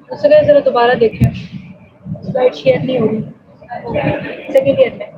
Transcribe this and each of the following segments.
दूसरे जरा दोबारा देखें, स्लाइड शेयर नहीं हो रही सेकेंड ईयर में।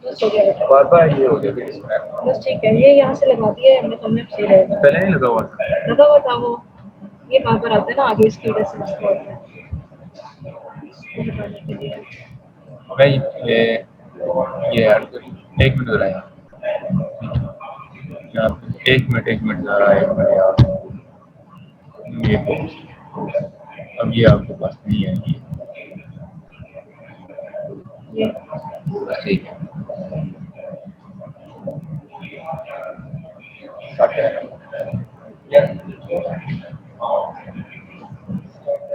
बस हो गया बेटा, बार-बार ये हो गया फिर इसमें। बस ठीक है, ये यहाँ से लगा दिया है हमने, तो हमें सही रहेगा। पहले नहीं लगा हुआ था। लगा हुआ था वो, ये बार-बार आता है ना आगे, इसकी वजह से मसला होता है। इसको हटाने के लिए मैं ये यार 1 मिनट ज़रा यार, 1 मिनट ज़रा, 1 मिनट यार। ये अब ये आपके पास नहीं है ये ठीक है।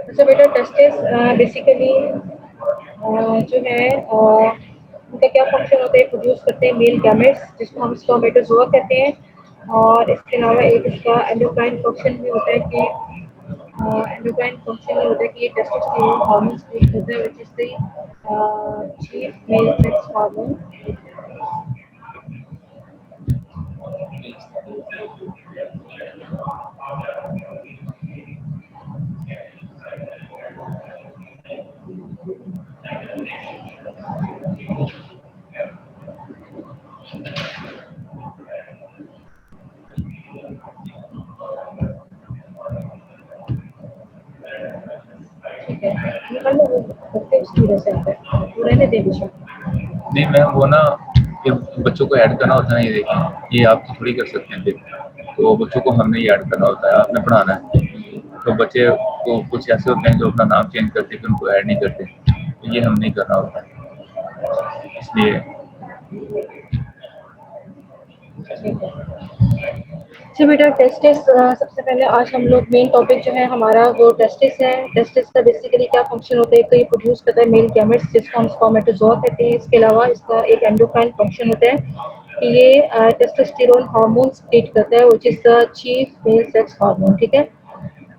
अच्छा बेटा, टेस्टिस बेसिकली जो है उनका क्या फंक्शन होता है, प्रोड्यूस करते हैं मेल गैमेट्स जिसको हम स्पर्मेटोजोआ कहते हैं। और इसके अलावा एक इसका एंडोक्राइन फंक्शन भी होता है कि एंडोक्राइन फंक्शन ये होता है कि ये टेस्टोस्टेरोन हार्मोन क्रिएट करता है, which is the chief mail sex hormone. ठीक है, निकाल लो वो करते उसकी वजह से आता है, वो रहने दे विषय। नहीं मैं वो ना, ये बच्चों को ऐड करना होता है ना, ये देखिए ये आप तो थोड़ी कर सकते हैं फिर, तो बच्चों को हमने ही ऐड करना होता है, आपने पढ़ाना है। तो बच्चे को कुछ ऐसे होते हैं जो अपना नाम चेंज करते फिर उनको ऐड नहीं करते, तो ये हमने ही करना होता है इसलिए। जी बेटा, टेस्टिस सबसे पहले आज हम लोग मेन टॉपिक जो है हमारा वो टेस्टिस है। टेस्टिस का बेसिकली क्या फंक्शन होता है, तो ये प्रोड्यूस करता है मेल गैमेट्स जिसको हम स्पर्मेटोजोआ कहते हैं। इसके अलावा इसका एक एंडोक्राइन फंक्शन होता है कि ये टेस्टोस्टेरोन हार्मोन क्रिएट करता है, which is the chief mail sex hormone. ठीक है,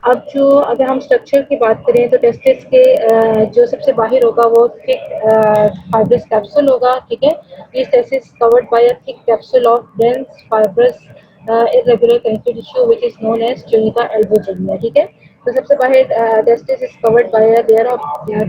अब जो अगर हम स्ट्रक्चर की बात करें तो टेस्टिस के जो सबसे बाहर होगा वो थिक फाइब्रस कैप्सूल होगा। ठीक है, this testis covered by a thick capsule of dense fibrous irregular connective tissue which is known as tunica albuginea। ठीक है, तो सबसे बाहर testis is covered by a layer of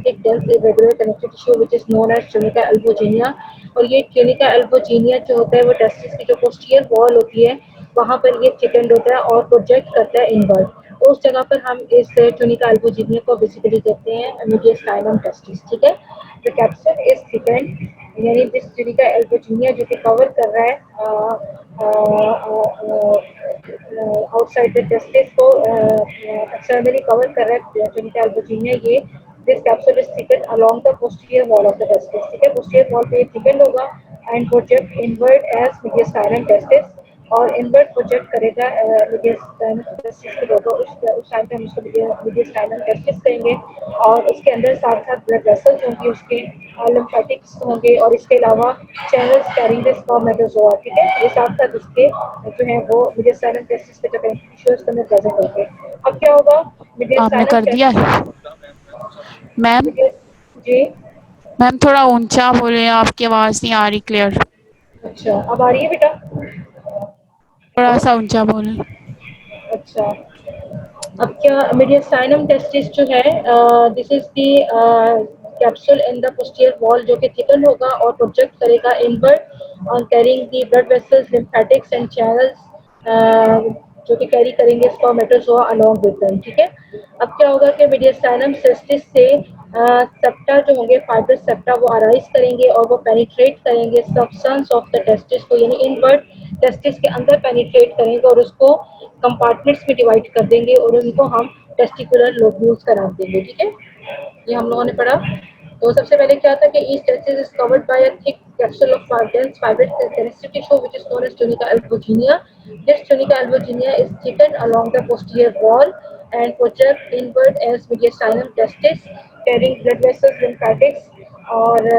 thick dense irregular connective tissue which is known as tunica albuginea। और ये tunica albuginea जो होता है वो टेस्टिस की जो पोस्टीरियर वॉल होती है वहाँ पर ये थिकन्ड होता है और प्रोजेक्ट करता है इनवर्ड। तो उस जगह पर हम इस ट्यूनिका अल्बुजिनिया को बेसिकली कहते हैं मीडियस्टाइनम टेस्टिस। ठीक है, द कैप्सूल इज थिकन्ड, यानी दिस ट्यूनिका अल्बुजिनिया जो कि कवर कर रहा है आउटसाइड द टेस्टिस को, एक्सटर्नली कवर कर रहा है ट्यूनिका अल्बुजिनिया। ये this capsule is thickened along the posterior wall of the testis. ठीक है, पोस्टीरियर वॉल पे थिकन्ड होगा and project inward as mediastinum testis, और इनवर्ट प्रोजेक्ट करेगा मीडियस्टाइनम टेस्टिस के लोगों, उस टाइम पे हम उसको मीडियस्टाइनम टेस्टिस कहेंगे। और उसके अंदर साथ साथ ब्लड वेसल्स होंगे, उसके लिम्फेटिक्स होंगे, और इसके अलावा चैनल्स कैरिंग द स्पर्मेटोजोआ। ठीक है, ये साथ साथ उसके जो है वो मीडियस्टाइनम टेस्टिस के जो टिश्यूज के अंदर प्रेजेंट होंगे। अब क्या होगा, आपने मीडियस्टाइनम कर दिया टेस्टिस मैम? जी मैम थोड़ा ऊंचा बोले, आपकी आवाज नहीं आ रही क्लियर। अच्छा, अब आ रही है बेटा? थोड़ा सा ऊंचा बोले। अच्छा, अब क्या, मीडियस्टाइनम टेस्टिस जो है this is the capsule in the posterior wall जो कि थिकन होगा और प्रोजेक्ट करेगा inward on carrying the blood vessels lymphatics and channels जो कि कैरी करेंगे स्पर्मेटोजोआ अलोंग विद देम। ठीक है, अब क्या होगा कि मीडियस्टाइनम टेस्टिस से सेप्टा जो होंगे, फाइब्रस सेप्टा, वो अराइज करेंगे और वो पेनिट्रेट करेंगे सब्सटेंस ऑफ द टेस्टिस को, यानी इनवर्ड टेस्टिस के अंदर पेनिट्रेट करेंगे और उसको कंपार्टमेंट्स में डिवाइड कर देंगे और उनको हम टेस्टिकुलर लोब्यूल्स का नाम देंगे। ठीक है, ये हम लोगों ने पढ़ा। तो सबसे पहले क्या था कि each testis is covered by a thick capsule of dense fibrous connective tissue which is known as tunica albuginea. This tunica albuginea is thickened along the posterior wall and project inward as mediastinum testis, carrying blood vessels, lymphatics, और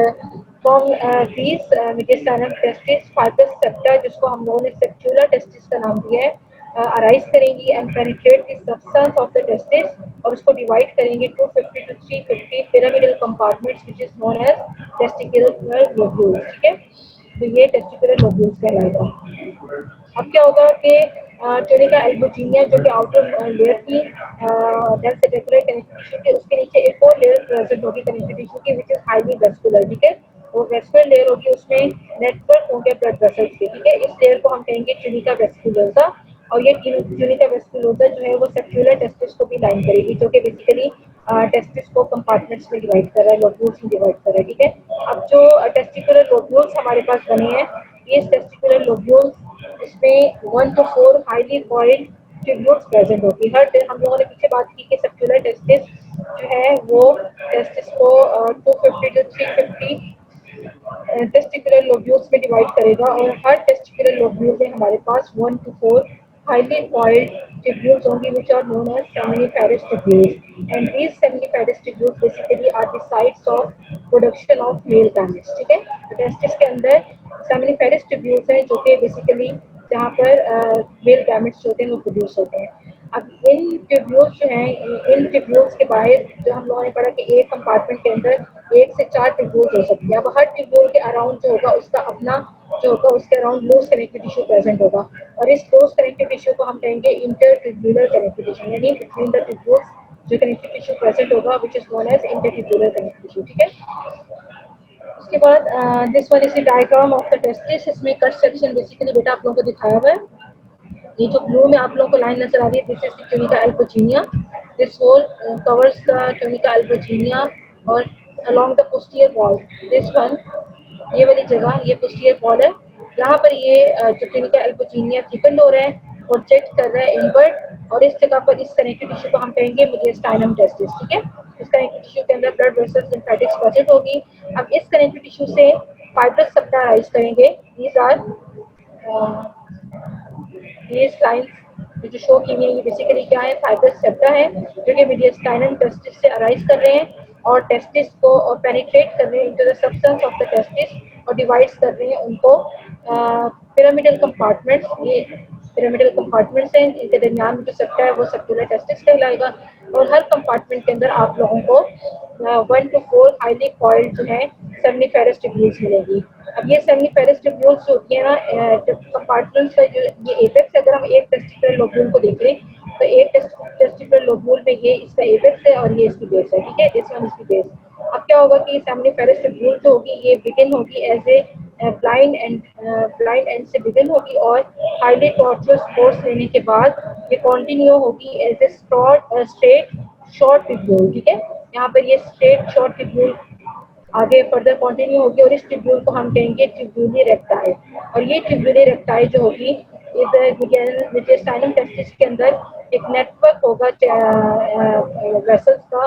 from these mediastinum testis fibrous septa, जिसको हम लोगों ने सेप्टुला testis का नाम दिया है, arise करेंगी and penetrate the substance of the testis, और उसको डिवाइड करेंगे 250 to 350 pyramidal compartments which is known as testicular lobules. ठीक है, तो ये टेस्टिकुलर लोब्यूल्स कहलाएगा। अब क्या होगा कि ट्यूनिका एल्बुजिनिया जो कि आउटर लेयर की डेंस रेटिकुलर कनेक्टिव टिश्यू के उसके नीचे एक और लेयर प्रेजेंट होगी कनेक्टिव टिश्यू की विच इज हाईली वेस्कुलर। ठीक है, वो वेस्कुलर लेयर होगी, उसमें नेटवर्क होंगे ब्लड वेसल्स के। ठीक है, इस लेयर को हम कहेंगे ट्यूनिका वेस्कुलोसा, और ये ट्यूनिका वेस्कुलोसा जो है वो सेक्युलर टेस्टिस को भी लाइन करेगी, जो कि बेसिकली टेस्टिस को कंपार्टमेंट्स में डिवाइड कर रहा है, लोब्यूल्स में डिवाइड कर रहा है। ठीक है, अब जो टेस्टिकुलर लोब्यूल्स हमारे पास बने हैं, ये टेस्टिकुलर लोब्यूल्स इसमें 1 to 4 highly coiled tubules present होगी। हर हम लोगों ने पीछे बात की कि सेक्युलर टेस्टिस जो है वो टेस्टिस को 250 to 350 टेस्टिकुलर लोब्यूल्स में डिवाइड करेगा, और हर टेस्टिकुलर लोब्यूल में हमारे पास 1 to 4 highly coiled tubules होंगी which are known as seminiferous tubules, and these seminiferous tubules basically are the sites of production of male gametes। ठीक है, तो टेस्टिस के अंदर seminiferous tubules हैं जो कि बेसिकली जहाँ पर मेल गैमेट्स होते हैं वो प्रोड्यूस होते हैं। अब इन ट्यूब्यूल्स जो हैं, इन ट्यूब्यूल्स के बाहर जो हम लोगों ने पढ़ा कि एक कंपार्टमेंट के अंदर 1 से 4 ट्यूब्यूल्स हो सकती है। अब हर ट्यूब्यूल के अराउंड जो होगा उसका अपना जो होगा उसके around loose connective tissue present होगा, और इस लूज कनेक्टिव टिश्यू को हम कहेंगे इंटर ट्यूब्यूलर कनेक्टिव टिश्यू, यानी बिटवीन द ट्यूब्यूल्स जो कनेक्टिव टिश्यू प्रेजेंट होगा which is known as inter tubular connective tissue. ठीक है, उसके बाद this one is the diagram of the testis. इसमें कट सेक्शन बेसिकली बेटा आप लोगों को दिखाया हुआ है। ये जो ब्लू में आप लोगों को लाइन नजर आ रही है, this is the tunica albuginea. This whole covers the tunica albuginea, और along the posterior wall this one, ये वाली जगह ये पोस्टीरियर वॉल है, यहाँ पर ये जो ट्यूनिका एल्बुजिनिया थिकन हो रहा है और चेक कर रहा है इनवर्ड, और इस जगह पर इस कनेक्टिव टिश्यू को हम कहेंगे मीडियस्टाइनम टेस्टिस। ठीक है, इस कनेक्टिव टिश्यू के अंदर ब्लड वेसल्स लिम्फेटिक्स प्रेजेंट होगी। अब इस कनेक्टिव टिश्यू से फाइब्रस सेप्टा राइज करेंगे। दीज आर ये लाइंस जो शो की हुई है ये बेसिकली क्या है, फाइब्रस सेप्टा है जो कि मीडियस्टाइनम टेस्टिस से अराइज कर रहे हैं और टेस्टिस को और पेनिट्रेट कर रहे हैं into the substance of the testis, और डिवाइड कर रहे हैं उनको पिरामिडल कंपार्टमेंट्स। ये पिरामिडल कंपार्टमेंट्स हैं, इनके दरमियान में जो सेप्टा है वो सेप्टुलर टेस्टिस कहलाएगा, और हर कंपार्टमेंट के अंदर आप लोगों को 1 to 4 हाईली कॉइल्ड जो है सेमिनिफेरस ट्यूब्यूल्स मिलेगी। अब ये सेमिनिफेरस ट्यूब्यूल्स जो होती है ना, कंपार्टमेंट्स का जो ये एपेक्स, अगर हम एक टेस्टिकुलर लोब्यूल को देखें तो एक टेस्टिकुलर लोब्यूल में ये इसका एपेक्स है और ये इसकी बेस है। ठीक है, दिस वन इसकी बेस। अब क्या होगा कि सेमिनिफेरस ट्यूब्यूल जो होगी ये बिगिन होगी एज ए ब्लाइंड एंड से बिगिन होगी, और हाईली टॉर्चुअस कोर्स लेने के बाद ये कंटिन्यू होगी as a straight short tubule. ठीक है, यहाँ पर ये स्ट्रेट शॉर्ट ट्यूब्यूल आगे फर्दर कंटिन्यू होगी, और इस ट्यूब्यूल को हम कहेंगे ट्यूब्यूली रेक्टाई, और ये ट्यूब्यूली रेक्टाई जो होगी मीडियस्टाइनम टेस्टिस के अंदर एक नेटवर्क होगा वेसल्स का,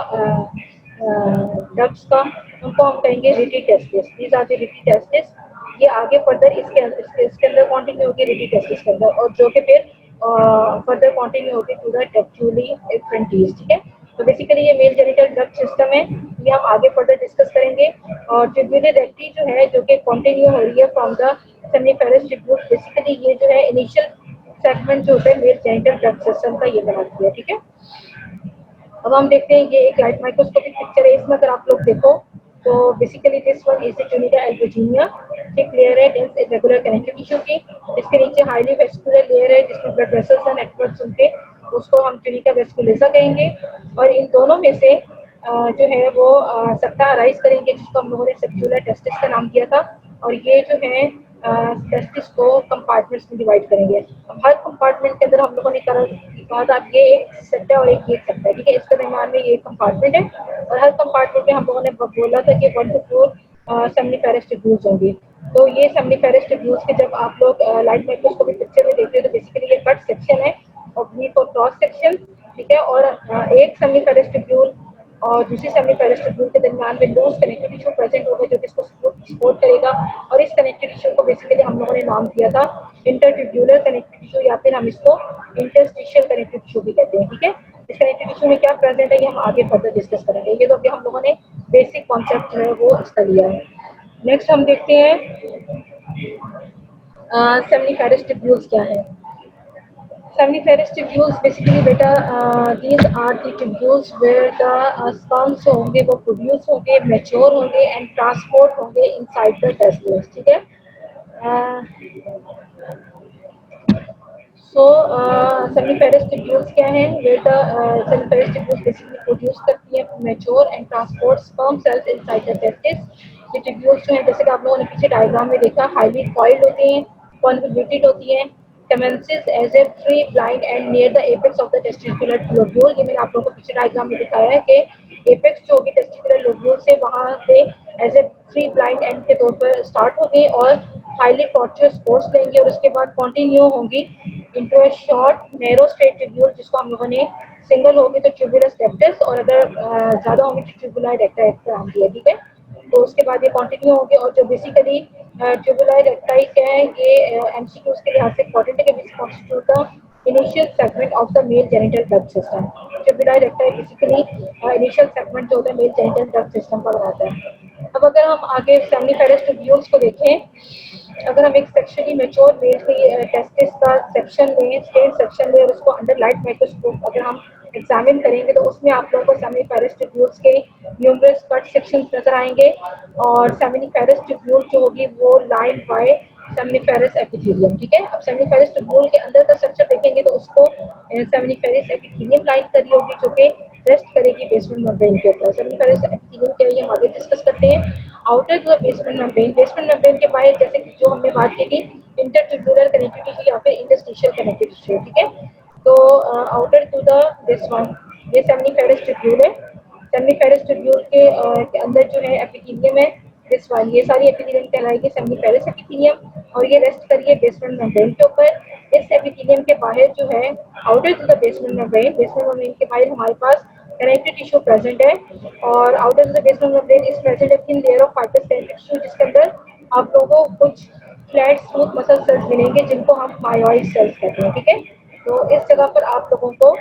डक्ट्स का, उनको हम कहेंगे rete testis. These are the rete testis. ये आगे फर्दर इसके अंदर कंटिन्यू होगी रिटी टेस्टिस के अंदर, और जो कि फिर फर्दर कंटिन्यू होगी टू द टेक्चुली फ्रंटीज। ठीक है, तो बेसिकली ये मेल जेनिटल डक्ट सिस्टम है, ये हम आगे फर्दर डिस्कस करेंगे। और ट्यूब्यूलर रेक्टी जो है जो कि कंटिन्यू हो रही है from the seminiferous tubule, basically ये जो है इनिशियल सेगमेंट जो होता है मेल जेनिटल डक्ट सिस्टम का, ये बनाती है। ठीक है, अब हम देखते हैं ये एक राइट माइक्रोस्कोपिक पिक्चर है, इसमें अगर आप लोग देखो तो basically this one is tunica albuginea. Thick layer है डेंस इरेगुलर कनेक्टिव टिश्यू की, इसके नीचे हाईली वेस्कुलर लेयर है जिसमें ब्लड वेसल्स और नेटवर्क्स उनके, उसको हम ट्यूनिका वेस्कुलोसा कहेंगे। और इन दोनों में से जो है वो सट्टा अराइज करेंगे जिसको हम लोगों ने सेक्युलर टेस्टिस का नाम दिया था, और ये जो है टेस्टिस को कंपार्टमेंट्स में डिवाइड करेंगे। अब हर कंपार्टमेंट के अंदर हम लोगों ने कहा था अब ये एक सेट है और एक ये सेट है। ठीक है, इसके दरमियान में ये कंपार्टमेंट है, और हर कंपार्टमेंट में हम लोगों ने बोला था कि 1 to 4 सेमिनिफेरस ट्यूब्यूल्स होंगी। तो ये सेमिनिफेरस ट्यूब्यूल्स के जब आप लोग लाइट माइक्रोस्कोपिक पिक्चर में देखते हो तो बेसिकली ये कट सेक्शन है और क्रॉस सेक्शन। ठीक है, और एक सेमिनिफेरस ट्यूब्यूल और दूसरी सेमिफेरस ट्यूब्यूल के दरमियान में लूज कनेक्टिव टिश्यू प्रेजेंट होगा जो कि इसको सपोर्ट करेगा, और इस कनेक्टिव टिश्यू को बेसिकली हम लोगों ने नाम दिया था इंटरट्यूब्यूलर कनेक्टिव टिश्यू, या फिर हम इसको इंटरस्टिशियल कनेक्टिव टिश्यू भी कहते हैं। ठीक है, इस कनेक्टिव टिश्यू में क्या प्रेजेंट है ये हम आगे फर्दर डिस्कस करेंगे। ये तो अभी हम लोगों ने बेसिक कॉन्सेप्ट जो है वो इसका लिया है। नेक्स्ट हम देखते हैं सेमिफेरस ट्यूब्यूल्स क्या है। Seminiferous tubules basically beta these are the tubules where the sperms होंगे वो प्रोड्यूस होंगे, मैच्योर होंगे एंड ट्रांसपोर्ट होंगे इनसाइड द टेस्टिस। ठीक है, सो सेमिफेरस ट्यूब्यूल्स क्या है, where the seminiferous tubules basically produce करती है mature and transport sperm cells inside the testis. ये ट्यूब्यूल्स जो है जैसे कि आप लोगों ने पीछे डायग्राम में देखा हाईली कॉइल्ड होते हैं, कॉन्वोल्यूटेड होती हैं, commences as a free blind and near the apex of the testicular lobule। ये मैंने आप लोगों को पिछले डायग्राम में दिखाया है कि एपेक्स जो होगी टेस्टिकुलर लोब्यूल से वहाँ पे as a free blind end के तौर पर स्टार्ट होगी और हाईली टॉर्चुअस कोर्स लेंगे और उसके बाद कंटिन्यू होंगी इनटू ए शॉर्ट नैरो स्ट्रेट ट्यूब्यूल, जिसको हम लोगों ने सिंगल होगी तो ट्यूबुलस रेक्टस, और अगर ज़्यादा होंगी तो ट्यूबुलर रेक्टा नाम दिया। ठीक है, तो उसके बाद ये कंटिन्यू होंगे और जो बेसिकली ट्यूबुलर रेक्टाई क्या है, ये एमसीक्यूज के लिहाज से इंपॉर्टेंट है कि this constitute the initial segment of the mail genital duct system. Tubular recti basically initial segment जो होता है मेल जेनिटल डक्ट सिस्टम का बनाता है। अब अगर हम आगे सेमिफेरस ट्यूब्यूल्स को देखें, अगर हम एक सेक्शुअली मैच्योर मेल की टेस्टिस का सेक्शन लें, स्टेट सेक्शन लें और उसको अंडर लाइट माइक्रोस्कोप अगर हम एग्जामिन करेंगे तो उसमें आप लोगों को सेमिफेरस ट्यूब्यूल्स के न्यूमरस कट सेक्शंस नजर आएंगे, और सेमिफेरस ट्यूब्यूल जो होगी वो लाइन बाय सेमिफेरस एपिथेलियम। ठीक है, अब सेमिफेरस ट्यूब्यूल के अंदर का स्ट्रक्चर देखेंगे तो उसको सेमिफेरस एपिथेलियम लाइन करी होगी जो कि रेस्ट करेगी बेसमेंट मेम्ब्रेन के ऊपर। सेमिफेरस एपिथेलियम के लिए हम आगे डिस्कस करते हैं। आउटर जो बेसमेंट मेम्ब्रेन, बेसमेंट मेम्ब्रेन के बाहर जैसे कि जो हमने बात की थी इंटरट्यूबुलर कनेक्टिव टिश्यू या फिर इंटरस्टिशियल कनेक्टिव टिश्यू। ठीक है, तो outer to the this one ये सेमिफेरस ट्यूब्यूल है। सेमिफेरस ट्यूब्यूल के अंदर जो है एपिथेलियम है दिस वन, ये सारी एपिथेलियम कहलाएगी सेमिफेरस एपिथेलियम, और ये रेस्ट करिए बेसमेंट मेम्ब्रेन के ऊपर। इस एपिथेलियम के बाहर जो है outer to the basement membrane, basement membrane के बाहर हमारे पास कनेक्टिव टिश्यू प्रेजेंट है, और outer to the basement membrane is present a thin layer of fibrous connective tissue जिसके अंदर आप लोगों को कुछ फ्लैट स्मूथ मसल सेल्स मिलेंगे जिनको हम मायोइड सेल्स कहते हैं। ठीक है, तो इस जगह पर आप लोगों को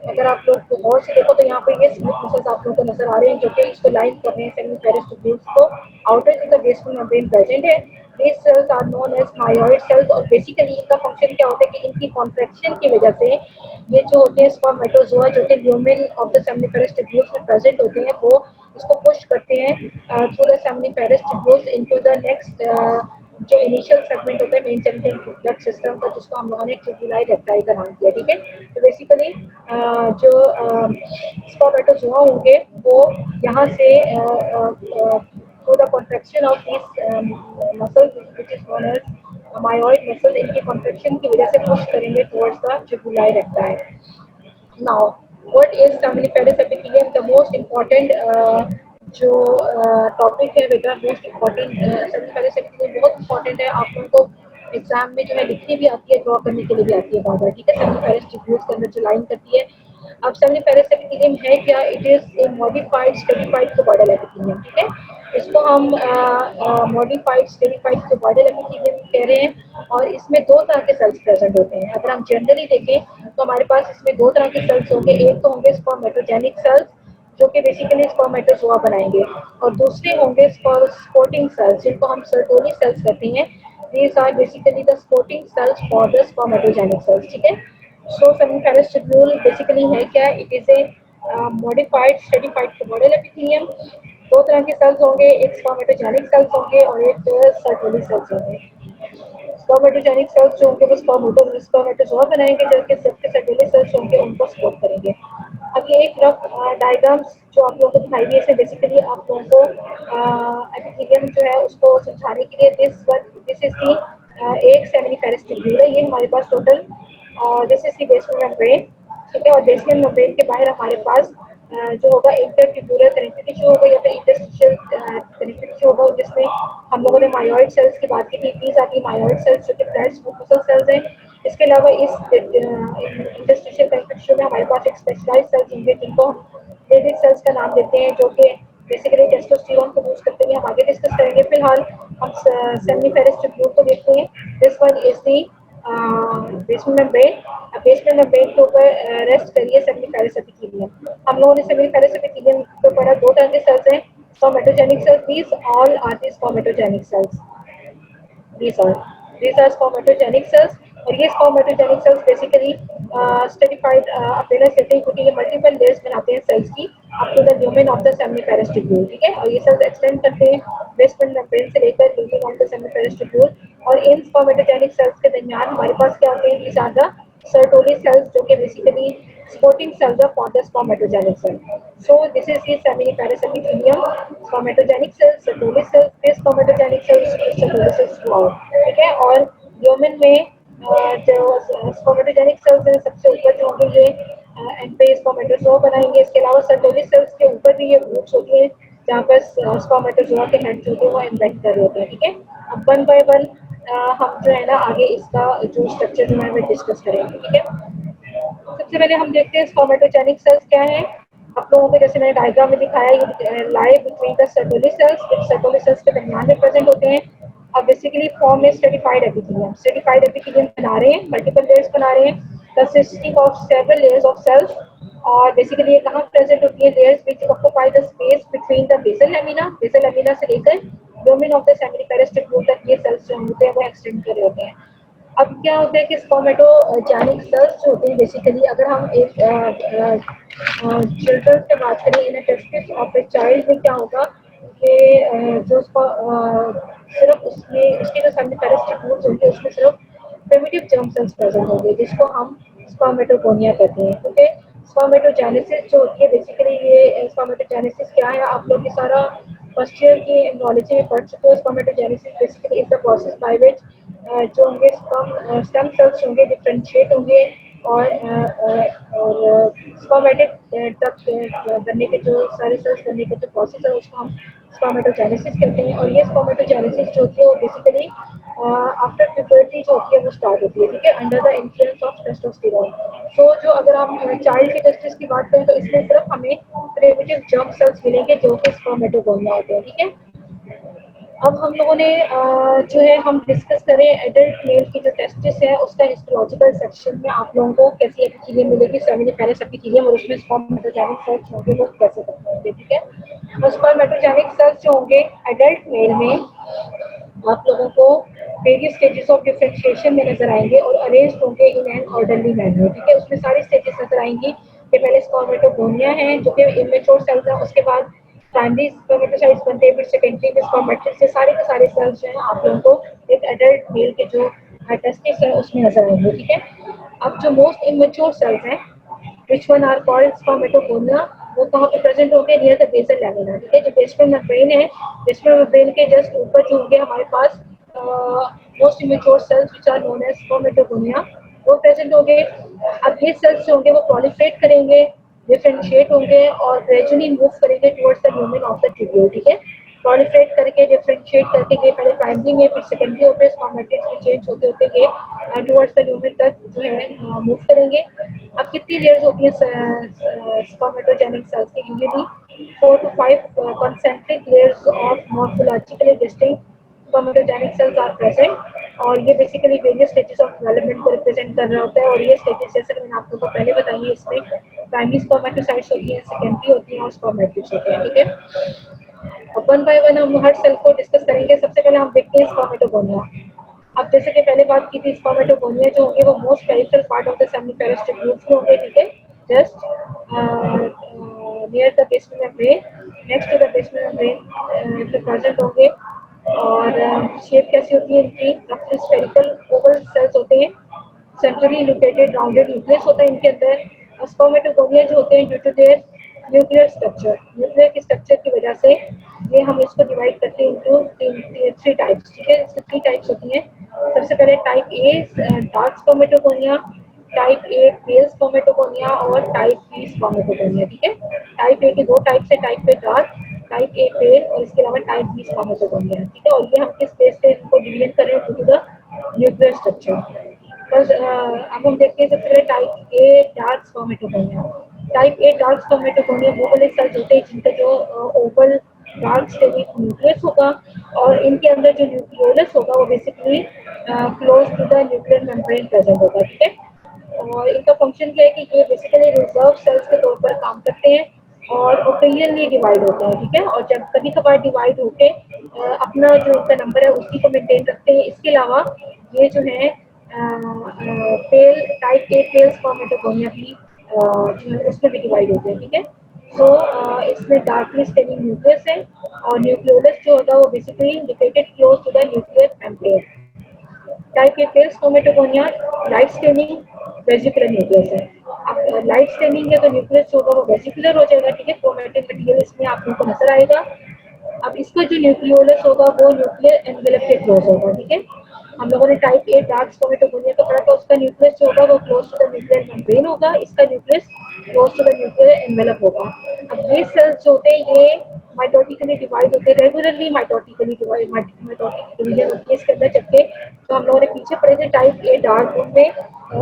अगर आप लोग गौर से देखो तो यहाँ पर ये स्मूथ मसल्स आप लोगों को नजर आ रहे हैं जो कि इसको लाइन कर रहे हैं सेमिफेरस ट्यूब्यूल्स को। Outer to the basement membrane present है। These cells are known as myoid cells, और बेसिकली इनका फंक्शन क्या होता है कि इनकी कॉन्ट्रैक्शन की वजह से ये जो होते हैं स्पर्मेटोजोआ जो कि lumen of the seminiferous tubules में प्रेजेंट होते हैं वो इसको पुश करते हैं through the seminiferous tubules into the next जो इनिशियल सेगमेंट होता है मेन जेनिटल डक्ट सिस्टम का, जिसको हम लोगों ने ट्यूबुलाई रेक्टाई का नाम दिया। ठीक है, तो बेसिकली जो स्पर्मेटोजोआ होंगे वो यहाँ से through the contraction of these muscles which is known as myoid muscle, इनकी contraction की वजह से push करेंगे towards the tubuli recti। Now what is seminiferous epithelium? The most important जो टॉपिक है बेटा, मोस्ट इम्पॉर्टेंट सेमिफेरस epithelium बहुत इंपॉर्टेंट है। आप लोगों को एग्जाम में जो है लिखनी भी आती है, ड्रॉ करने के लिए भी आती है बार बार। ठीक है, सेमिफेरस ट्यूब्यूल्स के अंदर जो लाइन करती है। अब सेमिफेरस epithelium है क्या? It is a modified esterified cuboidal epithelium। ठीक है, इसको हम मॉडिफाइड स्टेरिफाइड क्यूबॉइडल epithelium कह रहे हैं, और इसमें दो तरह के सेल्स प्रेजेंट होते हैं। अगर हम जनरली देखें तो हमारे पास इसमें दो तरह के सेल्स होंगे, एक तो होंगे स्पर्मेटोजेनिक सेल्स जो कि बेसिकली स्पर्मेटोजोआ बनाएंगे, और दूसरे होंगे स्पोर्टिंग सेल्स जिनको हम सर्टोली सेल्स कहते हैं। these are basically the sporting cells for the spermatogenic cells। ठीक है, सो सेमिफेरस ट्यूब्यूल बेसिकली है क्या? It is a modified esterified cuboidal epithelium। दो तरह के सेल्स होंगे, एक स्पर्मेटोजेनिक सेल्स होंगे और एक सर्टोली सेल्स होंगे। स्पर्मेटोजेनिक सेल्स जो होंगे वो स्पर्मेटोजोआ बनाएंगे, जबकि सर्टोली सेल्स होंगे उनको सपोर्ट करेंगे। अब ये एक रफ डायग्राम्स जो आप लोगों को दिखाई दी है, बेसिकली आप लोगों को एपिथेलियम जो है उसको समझाने के लिए दिस इज दी एक सेमिफेरस ट्यूब्यूल है। ये हमारे पास total this is the basement membrane. ठीक है, और बेसमेंट मेम्ब्रेन के बाहर हमारे पास जो होगा इंटरट्यूब्यूलर कनेक्टिव टिश्यू होगा या फिर इंटरस्टिशियल कनेक्टिव टिश्यू होगा, जिसमें हम लोगों ने मायोइड सेल्स की बात की थी। दीज आर दी मायोइड सेल्स जो कि फ्लैट स्मूथ मसल सेल्स हैं। इसके अलावा इस इंटरस्टिशियल कनेक्टिव टिश्यू में हमारे पास एक स्पेशलाइज्ड सेल्स होंगे जिनको हम लेडीज सेल्स का नाम देते हैं, जो कि बेसिकली टेस्टोस्टेरोन प्रोड्यूस करते हैं। हम आगे डिस्कस करेंगे। फिलहाल हम सेमिनिफेरस ट्यूब्यूल को देखते हैं। This one is the basement membrane. Basement membrane के ऊपर रेस्ट करिए सेमिनिफेरस एपिथेलियम। हम लोगों ने सेमिनिफेरस एपिथेलियम को पढ़ा। दो तरह के सेल्स हैं, spermatogenic cells. These all are the spermatogenic cells. These are these are spermatogenic cells। और ये spermatogenic cells basically esterified appearance देते हैं, क्योंकि ये मल्टीपल लेयर्स बनाते हैं सेल्स की up to the lumen of the seminiferous tubule. ठीक है, और ये सेल्स एक्सटेंड करते हैं बेसमेंट मेम्ब्रेन से लेकर lumen of the seminiferous tubule. और इन स्पर्मेटोजेनिक सेल्स के दरमियान हमारे पास क्या होते हैं, ज्यादा सर्टोली सेल्स, जो कि basically supporting cells of the spermatogenic cell। So this is the seminiferous epithelium, spermatogenic cells, Sertoli cells, फिर spermatogenic cells, Sertoli cells throughout। ठीक है, और ह्यूमन में जो spermatogenic cells हैं सबसे ऊपर जो होंगे ये एंड स्पर्मेटोजोआ बनाएंगे। इसके अलावा सर्टोली सेल्स के ऊपर भी ये ग्रुप्स होती हैं जहाँ पर स्पर्मेटोजोआ के हेड जो होते हैं वो इन्वेंट कर रहे होते हैं। ठीक है, अब वन बाय वन हम जो है ना आगे इसका जो स्ट्रक्चर जो है वो डिस्कस करेंगे। ठीक है, सबसे पहले हम देखते हैं स्पर्मेटोजेनिक सेल्स क्या है। आप लोगों को जैसे मैंने डायग्राम में दिखाया, ये lie between the Sertoli cells, कुछ सर्टोली सेल्स के दरमियान में प्रेजेंट होते हैं। अब बेसिकली फॉर्म में स्ट्रेटिफाइड एपिथेलियम, स्ट्रेटिफाइड एपिथेलियम बना रहे हैं, मल्टीपल लेयर्स बना रहे हैं consisting of several layers of cells. और बेसिकली ये कहाँ प्रेजेंट होती है, layers which occupy the space between the basal lamina से लेकर domain of the seminiferous tubule तक ये सेल्स जो होते हैं वो एक्सटेंड कर रहे होते हैं। अब क्या होता है कि स्पर्मेटोजेनिक सेल्स जो होते हैं बेसिकली, अगर हम एक चिल्ड्रन से बात करें, in testis of a child में क्या होगा कि जो सिर्फ उसमें उसके जो सेमिनिफेरस ट्यूब्यूल्स होंगे उसमें सिर्फ प्रिमिटिव जर्म सेल्स प्रेजेंट होंगे, जिसको हम स्पर्मेटोगोनिया कहते हैं। ओके, स्पर्मेटोजेनेसिस जो होती है बेसिकली, ये स्पर्मेटोजेनेसिस क्या है, आप लोग ये सारा फर्स्ट ईयर की एमब्रियोलॉजी में पढ़ चुके हो। Spermatogenesis basically is the process by which जो होंगे स्टेम सेल्स होंगे डिफरेंशिएट होंगे और स्पर्मेटिक तक बनने के जो सारे सेल्स बनने के जो प्रोसेस है उसको हम स्पर्मेटोजेनेसिस कहते हैं। और ये स्पर्मेटोजेनेसिस जो होती है वो बेसिकली आफ्टर प्यूबर्टी जो होती है वो स्टार्ट होती है। ठीक है, under the influence of testosterone. तो जो अगर हम चाइल्ड के टेस्टिस की बात करें तो इसमें सिर्फ हमें प्रिमिटिव जर्म सेल्स मिलेंगे जो कि स्पर्मेटोगोनिया होते हैं। ठीक है, अब हम लोगों ने जो है हम डिस्कस करें एडल्ट मेल की जो टेस्टिस है उसका हिस्टोलॉजिकल सेक्शन में आप लोगों को कैसी एपिथेलियम मिलेगी, सेमिनिफेरस एपिथेलियम, और उसमें स्पर्मेटोजेनिक सेल्स होंगे वो कैसे करते होंगे। ठीक है, और स्पर्मेटोजेनिक सेल्स जो होंगे एडल्ट मेल में आप लोगों को वेरियस स्टेजेस ऑफ डिफरेंशिएशन में नजर आएंगे और अरेंज होंगे इन एन ऑर्डरली मैनर। ठीक है, उसमें सारी स्टेजेस नजर आएंगी कि पहले स्पर्मेटोगोनिया है जो कि इमेच्योर सेल्स है, उसके बाद प्राइमरी स्पर्मेटोसाइट्स बनते हैं, फिर सेकेंडरी में स्पर्मेटिड्स से सारे के सारे सेल्स जो हैं आप लोगों को एक एडल्ट मेल के जो टेस्टिस है उसमें नजर आएंगे। ठीक है, अब जो मोस्ट इमेच्योर सेल्स हैं which one are called spermatogonia, वो कहाँ पे प्रेजेंट होंगे, नियर द बेसल लैमिना। ठीक है, जो बेसमेंट मेम्ब्रेन है, बेसमेंट मेम्ब्रेन के जस्ट ऊपर जो होंगे हमारे पास most immature cells which are known as spermatogonia, वो प्रेजेंट होंगे। अब ये सेल्स जो होंगे वो प्रोलिफरेट करेंगे, डिफरेंशिएट होंगे और ग्रेजुअली मूव करेंगे towards the lumen of the tubule. ठीक है, प्रोलिफरेट करके डिफरेंशिएट करके ये पहले प्राइमरी में फिर सेकेंडरी होते स्पर्मेटिड्स में चेंज होते होते ये टुवर्ड्स द ल्यूमेन तक जो है मूव करेंगे। अब कितनी लेयर्स होती है स्पर्मेटोजेनिक सेल्स की, usually 4 to 5 concentric layers of morphologically distinct spermatogenic cells are present। और ये basically various stages of development को रिप्रेजेंट कर रहा होता है। और ये स्टेजेस जैसे मैंने आप लोगों को पहले बताई है, इसमें प्राइमरी स्पर्मेटोसाइट्स होती हैं, सेकेंडरी होती हैं और स्पर्मेटिड्स होते हैं। ठीक है, अब वन बाय वन हम हर सेल को डिस्कस करेंगे। सबसे पहले हम देखते हैं स्पर्मेटोगोनिया। अब जैसे कि पहले बात की थी, स्पर्मेटोगोनिया जो होंगे वो most peripheral part of the seminiferous tubules में होंगे। ठीक है, just near the basement membrane, next to the basement membrane पे प्रेजेंट होंगे। और शेप कैसी होती है इनकी, रफली स्फेरिकल ओवल सेल्स होते हैं, सेंट्रली लोकेटेड राउंडेड न्यूक्लियस होता है इनके अंदर। स्पर्मेटोगोनिया जो होते हैं ड्यू टू देयर न्यूक्लियर की स्ट्रक्चर की वजह से ये हम इसको डिवाइड करते हैं इनटू थ्री टाइप्स। ठीक है, इसकी थ्री टाइप्स होती हैं। सबसे पहले type A dark spermatogonia, type A pale spermatogonia और टाइप बी स्पर्मेटोगोनिया। ठीक है, टाइप ए के दो टाइप्स है, type A dark, type A pale, और इसके अलावा टाइप बी स्पर्मेटोगोनिया। ठीक है, और ये हम किस बेस पे इनको डिवीजन कर रहे हैं, due to the nuclear structure. बस अब हम देखते हैं सबसे पहले type A dark spermatogonia. Type A dark spermatogonia वो वाले सेल्स होते हैं जिनका जो ओवल डार्क स्टेरिक न्यूक्लियस होगा और इनके अंदर जो न्यूक्लियोलस होगा वो basically close to the nuclear membrane present होगा, ठीक है। और इनका फंक्शन क्या है कि ये बेसिकली रिजर्व सेल्स के तौर पर काम करते हैं और ओकेजनली डिवाइड होते हैं, ठीक है। और जब कभी कभार डिवाइड होके अपना जो इनका नंबर है उसी को मेंटेन रखते हैं। इसके अलावा ये जो है पेल टाइप ए पेल स्पर्मेटोगोनिया भी जो है उसमें भी डिवाइड होते हैं, ठीक है। तो इसमें डार्कली स्टेनिंग न्यूक्लियस है और न्यूक्लियोलस जो होगा वो basically located close to the nuclear membrane. Type A pale spermatogonia light staining vesicular nucleus है। अब लाइट स्टेनिंग है तो न्यूक्लियस जो होगा वो वेसिकुलर हो जाएगा, ठीक है। क्रोमैटिन मटेरियल इसमें आप लोगों को नजर आएगा। अब इसका जो न्यूक्लियोलस होगा वो न्यूक्लियर एनवेलप के क्लोज होगा, ठीक है। हम लोगों ने टाइप ए डार्क स्पर्मेटोगोनिया का पढ़ा था, उसका न्यूक्लियस जो होगा वो close to the nuclear membrane होगा, इसका nucleus close to the nuclear envelope होगा। अब ये सेल्स जो होते हैं ये माइटोटिकली डिवाइड होते हैं, regularly mitotically divide mitotic division होती है इसके अंदर, जबकि तो हम लोगों ने पीछे पढ़े थे टाइप ए डार्क उनमें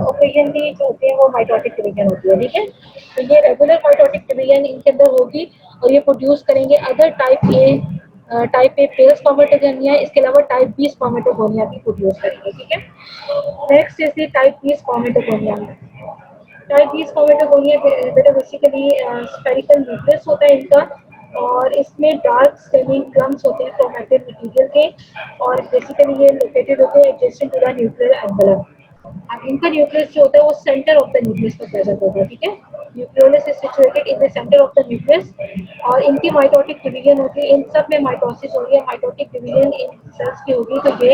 ओकेजनली जो होते हैं वो माइटोटिक डिवीजन होती है, ठीक है। तो ये रेगुलर माइटोटिक डिवीजन इनके अंदर होगी और ये प्रोड्यूस करेंगे other type A pale spermatogonia, इसके अलावा टाइप बी स्पर्मेटोगोनिया भी प्रोड्यूस करेंगे, ठीक है। Next is the type B spermatogonia. Type B spermatogonia बेटा बेसिकली स्फेरिकल न्यूक्लियस होता है इनका और इसमें डार्क स्टेनिंग क्रम्स होते हैं क्रोमैटिन मटेरियल के और बेसिकली ये लोकेटेड होते हैं adjacent to the nuclear envelope. अब इनका न्यूक्लियस जो होता है वो सेंटर ऑफ द न्यूक्लियस पर प्रेजेंट होता है, ठीक है। Nucleolus is situated in the centre of the nucleus और इनकी माइटोटिक डिवीजन होती है, इन सब में माइटोसिस हो रही है, माइटोटिक डिवीजन इन सेल्स की होगी तो ये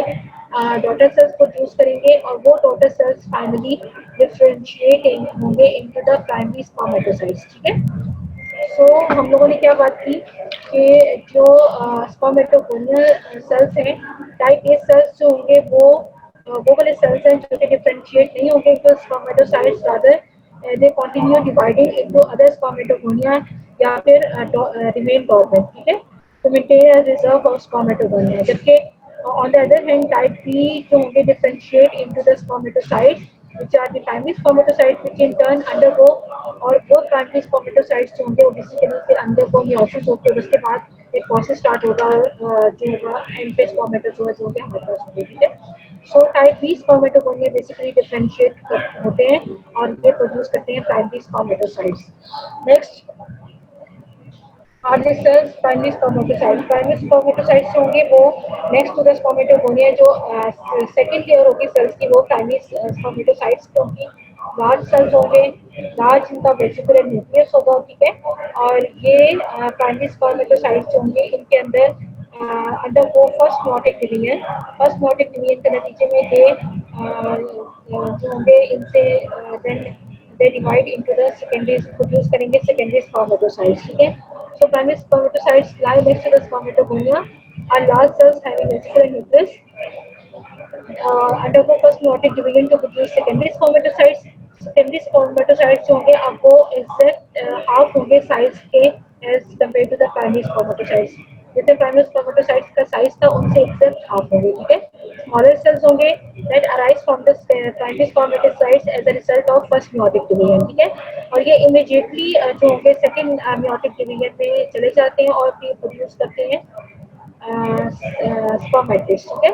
डॉटर सेल्स प्रोड्यूस करेंगे और वो डॉटर सेल्स फाइनली डिफरेंशिएट होंगे इनटू द प्राइमरी स्पर्मेटोसाइट्स, ठीक है। सो हम लोगों ने क्या बात की कि जो स्पर्मेटोगोनियल सेल्स हैं, टाइप ए सेल्स जो होंगे वो वाले सेल्स हैं जो कि डिफरेंशिएट नहीं होंगे into spermatocytes, rather they continue dividing into other spermatogonia या फिर रिमेन डॉर्मेंट, ठीक है, to maintain a reserve of spermatogonia. जबकि on the other hand type B जो होंगे differentiate into the spermatocytes which are the primary spermatocytes which in turn undergo और वो primary spermatocytes जो होंगे वो basically फिर undergo meiosis होते हैं, उसके बाद एक process start होगा जो होगा एम्पे spermatozoa जो होंगे हमारे पास होंगे, ठीक है। So type B spermatogonia basically differentiate होते हैं और ये produce करते हैं primary spermatocytes. Next are the cells primary spermatocytes. Primary spermatocytes होंगे वो next to the spermatogonia जो second layer होगी cells की वो primary spermatocytes होंगी। large cells होंगे, large इनका वेसिकुलर न्यूक्लियस होगा, ठीक है। और ये primary spermatocytes होंगे इनके अंदर अंडर वो फर्स्ट मोटिक डिवीजन, फर्स्ट मोटिक डिवीजन के नतीजे में ये जो होंगे इनसे then they divide into the secondary produce करेंगे secondary spermatocytes, ठीक है। So primary spermatocytes lie next to the spermatogonia are large cells having vesicular nucleus undergo first meiotic division to produce secondary spermatocytes. Secondary spermatocytes जो होंगे आपको exact half होंगे size के as compared to the primary spermatocytes. जैसे primary spermatocytes का size था उनसे exact half होंगे, ठीक है। स्मॉलर सेल्स होंगे that arise from the primary spermatocytes as a result of first meiotic division, ठीक है। और ये इमीडिएटली जो होंगे सेकंड मेयोटिक डिवीजन में चले जाते हैं और फिर प्रोड्यूस करते हैं स्पर्मेटिड्स, ठीक है।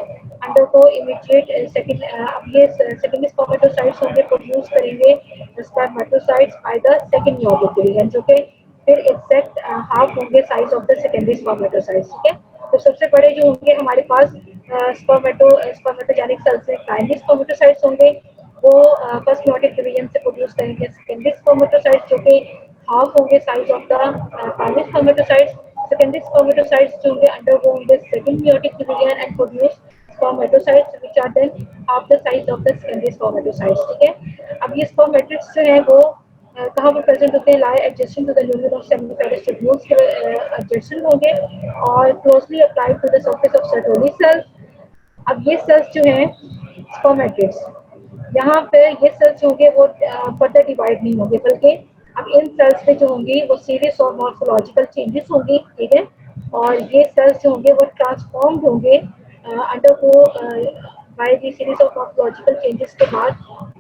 अंडरगो इमीडिएट सेकंड अब ये सेकंडरी स्पर्मेटोसाइट्स होंगे प्रोड्यूस करेंगे spermatocytes by the second meiotic division जो कि फिर एग्जैक्ट हाफ होंगे size of the secondary spermatocytes, ठीक है। तो सबसे बड़े जो होंगे हमारे पास स्पर्मेटोजेनिक सेल्स में प्राइमरी स्पर्मेटोसाइट्स होंगे वो फर्स्ट मेयोटिक डिवीजन से प्रोड्यूस करेंगे सेकेंडरी स्पर्मेटोसाइट्स जो कि हाफ होंगे size of the primary spermatocytes. Secondary spermatocytes जो होंगे undergo the second meiotic division and produce spermatocytes which are then half the size of the secondary spermatocytes, ठीक है। अब ये spermatids जो है वो कहाँ पर प्रेजेंट होते हैं, lie adjacent to the unit of seminiferous tubules के एडजेसेंट होंगे और closely applied to the surface of Sertoli cells. अब ये सेल्स जो हैं स्पर्मेटिड्स, यहाँ पे ये सेल्स होंगे वो फर्दर डिवाइड नहीं होंगे बल्कि अब इन सेल्स में जो होंगी वो सीरीज ऑफ मॉर्फोलॉजिकल चेंजेस होंगी, ठीक है। और ये सेल्स जो होंगे वो ट्रांसफॉर्म्ड होंगे अंडर को by the series of morphological changes के बाद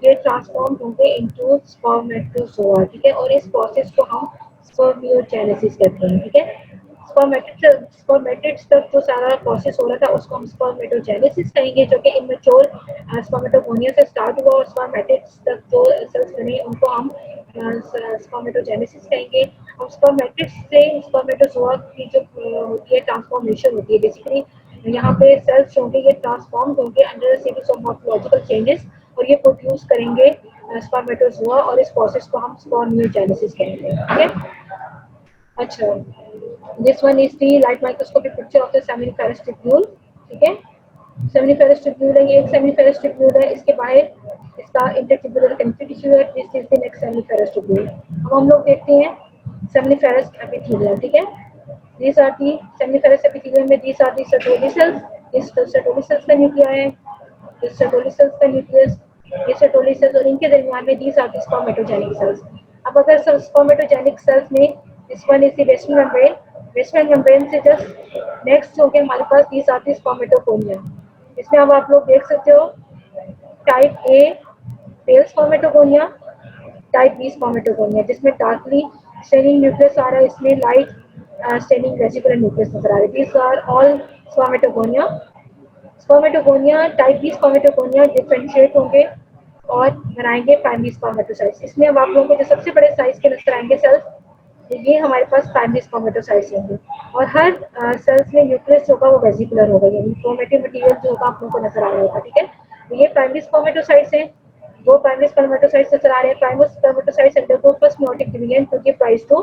ये ट्रांसफॉर्म होंगे इनटू स्पर्मेटोजोआ, ठीक है, और इस प्रोसेस को हम स्पर्मियोजेनेसिस कहते हैं, ठीक है। स्पर्मेटिड्स तक जो सारा प्रोसेस हो रहा था उसको हम स्पर्मेटोजेनेसिस कहेंगे, जो कि इमेच्योर स्पर्मेटोगोनिया से स्टार्ट हुआ, और स्पर्मेटिड्स तक जो सेल्स बने उनको हम स्पर्मेटोजेनेसिस कहेंगे। अब स्पर्मेटिड्स से स्पर्मेटोजोआ की जो होती है ट्रांसफॉर्मेशन होती है, बेसिकली यहाँ पे सेल्स होंगे ये ट्रांसफॉर्म होंगे under series of morphological changes, और ये प्रोड्यूस करेंगे स्पर्मेटोजोआ, और इस प्रोसेस को हम स्पर्मियोजेनेसिस कहेंगे, ठीक है। अच्छा, this one is the light microscopic picture of the seminiferous tubule, ठीक है। सेमिनिफेरस ट्यूब्यूल है, ये एक सेमिनिफेरस ट्यूब्यूल है, इसके बाहर इसका इंटरट्यूबुलर कनेक्टिव टिश्यू है, this is the next seminiferous tubule. अब हम लोग देखते हैं सेमिनिफेरस एपिथेलियम, ठीक है। These are the seminiferous epithelium में these are the Sertoli cells, इस Sertoli cells का न्यूक्लिया है, इस Sertoli cells का न्यूक्लियस, ये Sertoli cells, और इनके दरमियान में these are the spermatogenic cells। अब अगर spermatogenic cells में this one is the basement membrane से just next हो गया हमारे पास these are the spermatogonia। इसमें अब आप लोग देख सकते हो type A pale spermatogonia, type B spermatogonia जिसमें डार्कली स्टेनिंग न्यूक्लियस आ रहा है, इसमें लाइट स्टेनिंग वेसिकुलर न्यूक्लियस नजर आ रहा है। These are all spermatogonia. Spermatogonia type B spermatogonia differentiate होंगे और बनाएंगे प्राइमरी स्पर्मेटोसाइट्स। इसमें अब आप लोगों को जो सबसे बड़े साइज के नजर आएंगे सेल्स, ये हमारे पास प्राइमरी स्पर्मेटोसाइट्स होंगे, और हर सेल्स में न्यूक्लियस होगा वो वेसिकुलर होगा, यानी क्रोमेटिन मटेरियल जो होगा आप लोगों को नजर आ रहा होगा, ठीक है। तो ये प्राइमरी स्पर्मेटोसाइट्स हैं, दो प्राइमरी स्पर्मेटोसाइट्स नजर आ रहे हैं। Primary spermatocytes undergo first meiotic division to give rise to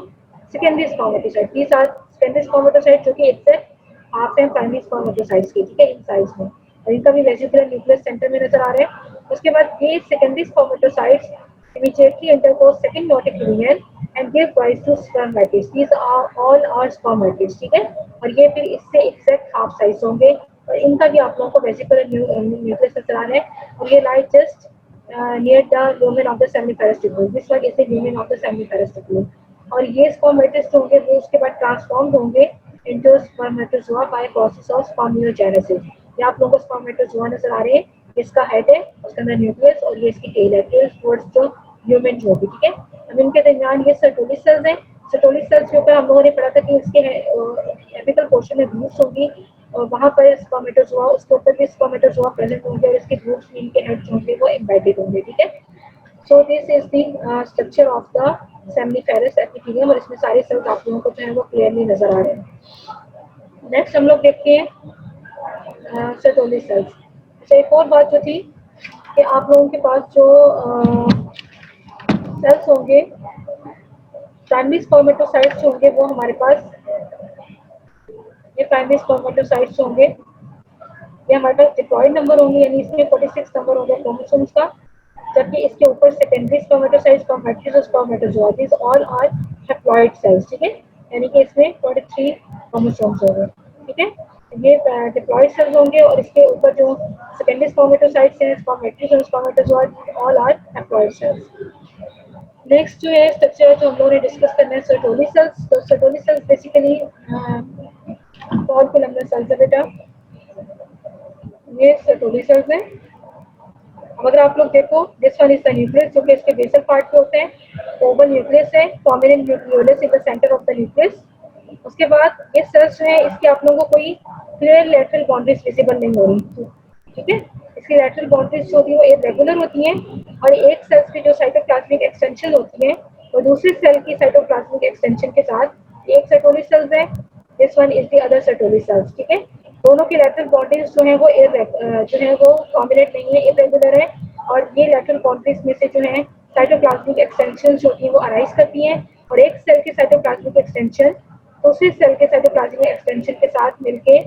secondary spermatocyte. These are secondary spermatocyte जो कि एग्जैक्ट हाफ है प्राइमरी स्पर्मेटोसाइट्स के, ठीक है, इन साइज में, और इनका भी वेसिकुलर न्यूक्लियस सेंटर में नजर आ रहे हैं। उसके बाद ये secondary spermatocytes immediately undergo second meiotic division and give rise to spermatids. These are all are spermatids, ठीक है, और ये फिर इससे एग्जैक्ट हाफ साइज होंगे, और इनका भी आप लोगों को वेसिकुलर न्यूक्लियस नजर आ रहा है, और ये light just near the lumen of the seminiferous tubule. This one is the lumen of the seminiferous tubule, और ये spermatids जो होंगे वो उसके बाद ट्रांसफॉर्म होंगे into spermatozoa by process of spermiogenesis। ये आप लोगों को spermatozoa नजर आ रहे हैं, इसका हेड है, उसके अंदर न्यूक्लियस, और ये इसकी टेल है, टेल टुवर्ड्स जो ह्यूमन जो होगी, ठीक है। अब इनके दरमियान ये सर्टोली सेल्स हैं। सर्टोली सेल्स के ऊपर हम लोगों ने पढ़ा था कि इसके एपिकल पोर्शन में ग्रूव्स होंगी, और वहाँ पर स्पर्मेटोजोआ, उसके ऊपर भी स्पर्मेटोजोआ प्रेजेंट होंगे, और इसके ग्रूव्स में इनके हेड्स होंगे वो एम्बेडेड होंगे, ठीक है। So this is the structure of the seminiferous epithelium, और इसमें सारे सेल्स आप लोगों को जो है वो क्लियरली नजर आ रहे हैं। नेक्स्ट हम लोग देखते हैं सर्टोली सेल्स। अच्छा, एक और बात जो थी कि आप लोगों के पास जो सेल्स होंगे प्राइमरी स्पर्मेटोसाइट्स होंगे वो हमारे पास, ये प्राइमरी स्पर्मेटोसाइट्स होंगे, ये हमारे पास डिप्लॉइड नंबर होंगे, यानी इसमें 46 नंबर होगा क्रोमोसोम्स का, जबकि इसके ऊपर सेकेंडरी स्पर्मेटोसाइट्स, स्पर्मेटिड्स और spermatozoa, this all are haploid cells, ठीक है, यानी कि इसमें 43 क्रोमोसोम्स होंगे, ठीक है। ये डिप्लॉइड सेल्स होंगे, और इसके ऊपर जो सेकेंडरी स्पर्मेटोसाइट्स हैं, स्पर्मेटिड्स और spermatozoa, all are haploid cells. Next जो है स्ट्रक्चर जो हम लोगों ने डिस्कस करना है सर्टोली सेल्स। तो Sertoli cells basically call columnar cells है बेटा, ये सर्टोली सेल्स हैं। अब अगर आप लोग देखो this one is the nucleus जो कि इसके बेसल पार्ट पे होते हैं, ओवल न्यूक्लियस है, prominent nucleolus in the centre of the nucleus. उसके बाद ये सेल्स जो है इसकी आप लोगों को कोई क्लियर लेटरल बाउंड्रीज विजिबल नहीं हो रही, ठीक है। इसकी लेटरल बाउंड्रीज जो होती है वो इरेगुलर होती हैं, और एक सेल्स की जो साइटोप्लाज्मिक एक्सटेंशन होती है वो दूसरी सेल की साइटोप्लाज्मिक एक्सटेंशन के साथ एक सर्टोली सेल्स है, this one is the other Sertoli cells, ठीक है। दोनों की लेटरल बाउंड्रीज जो है वो प्रोमिनेंट नहीं है, इरेगुलर है, और ये लेटरल बाउंड्रीज में से जो है साइटोप्लाज्मिक एक्सटेंशन होती है वो अराइज करती हैं, और एक सेल की साइटोप्लाज्मिक एक्सटेंशन दूसरी सेल के साइटोप्लाज्मिक एक्सटेंशन के साथ मिलके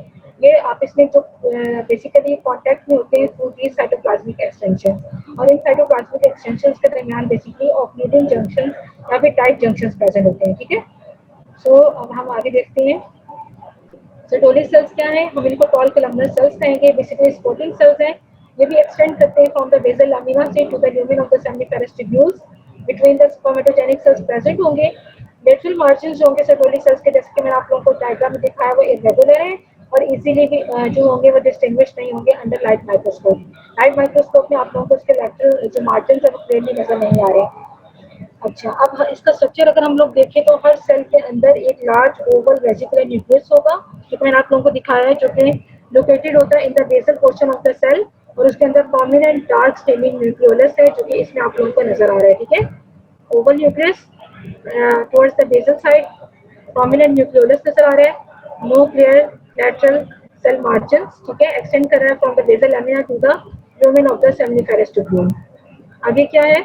ये आपस में जो बेसिकली कांटेक्ट में होते हैं थ्रू दी साइटोप्लाज्मिक एक्सटेंशन, और इन साइटोप्लाज्मिक एक्सटेंशंस के दरमियान बेसिकली ऑक्लूडिंग जंक्शन या फिर टाइट जंक्शंस प्रेजेंट होते हैं, ठीक है। सो अब हम आगे देखते हैं सर्टोली सेल्स क्या है। हम इनको टॉल कोलमनर सेल्स कहेंगे, बेसिकली स्पोर्टिंग सेल्स हैं। ये भी एक्सटेंड करते हैं फ्रॉम द बेसल लामिना से to the lumen of the seminiferous tubules, between the spermatogenic cells present होंगे। लेटरल मार्जिन जो होंगे सर्टोली सेल्स के, जैसे कि मैंने आप लोगों को डायग्राम में दिखाया, वो इरेगुलर है और इजीली भी जो होंगे वो डिस्टिंग्विश नहीं होंगे under light microscope. Light microscope में आप लोगों को इसके लैटरल जो मार्जिन है वो क्लियरली नजर नहीं आ रहे। अच्छा, अब इसका स्ट्रक्चर अगर हम लोग देखें तो हर सेल के अंदर एक लार्ज ओवल वेसिकुलर न्यूक्लियस होगा, जो मैंने आप लोगों को दिखाया है, जो कि लोकेटेड होता है in the basal portion of the cell, और उसके अंदर प्रोमिनेंट डार्क स्टेमिंग न्यूक्लियोलस है, जो कि इसमें आप लोगों को नजर आ रहा है। ठीक है, oval nucleus towards the basal side, prominent nucleolus नजर आ रहा है, no clear lateral cell margin, ठीक है, एक्सटेंड कर रहा है from the basal lamina to the lumen of the seminiferous tubule. आगे क्या है,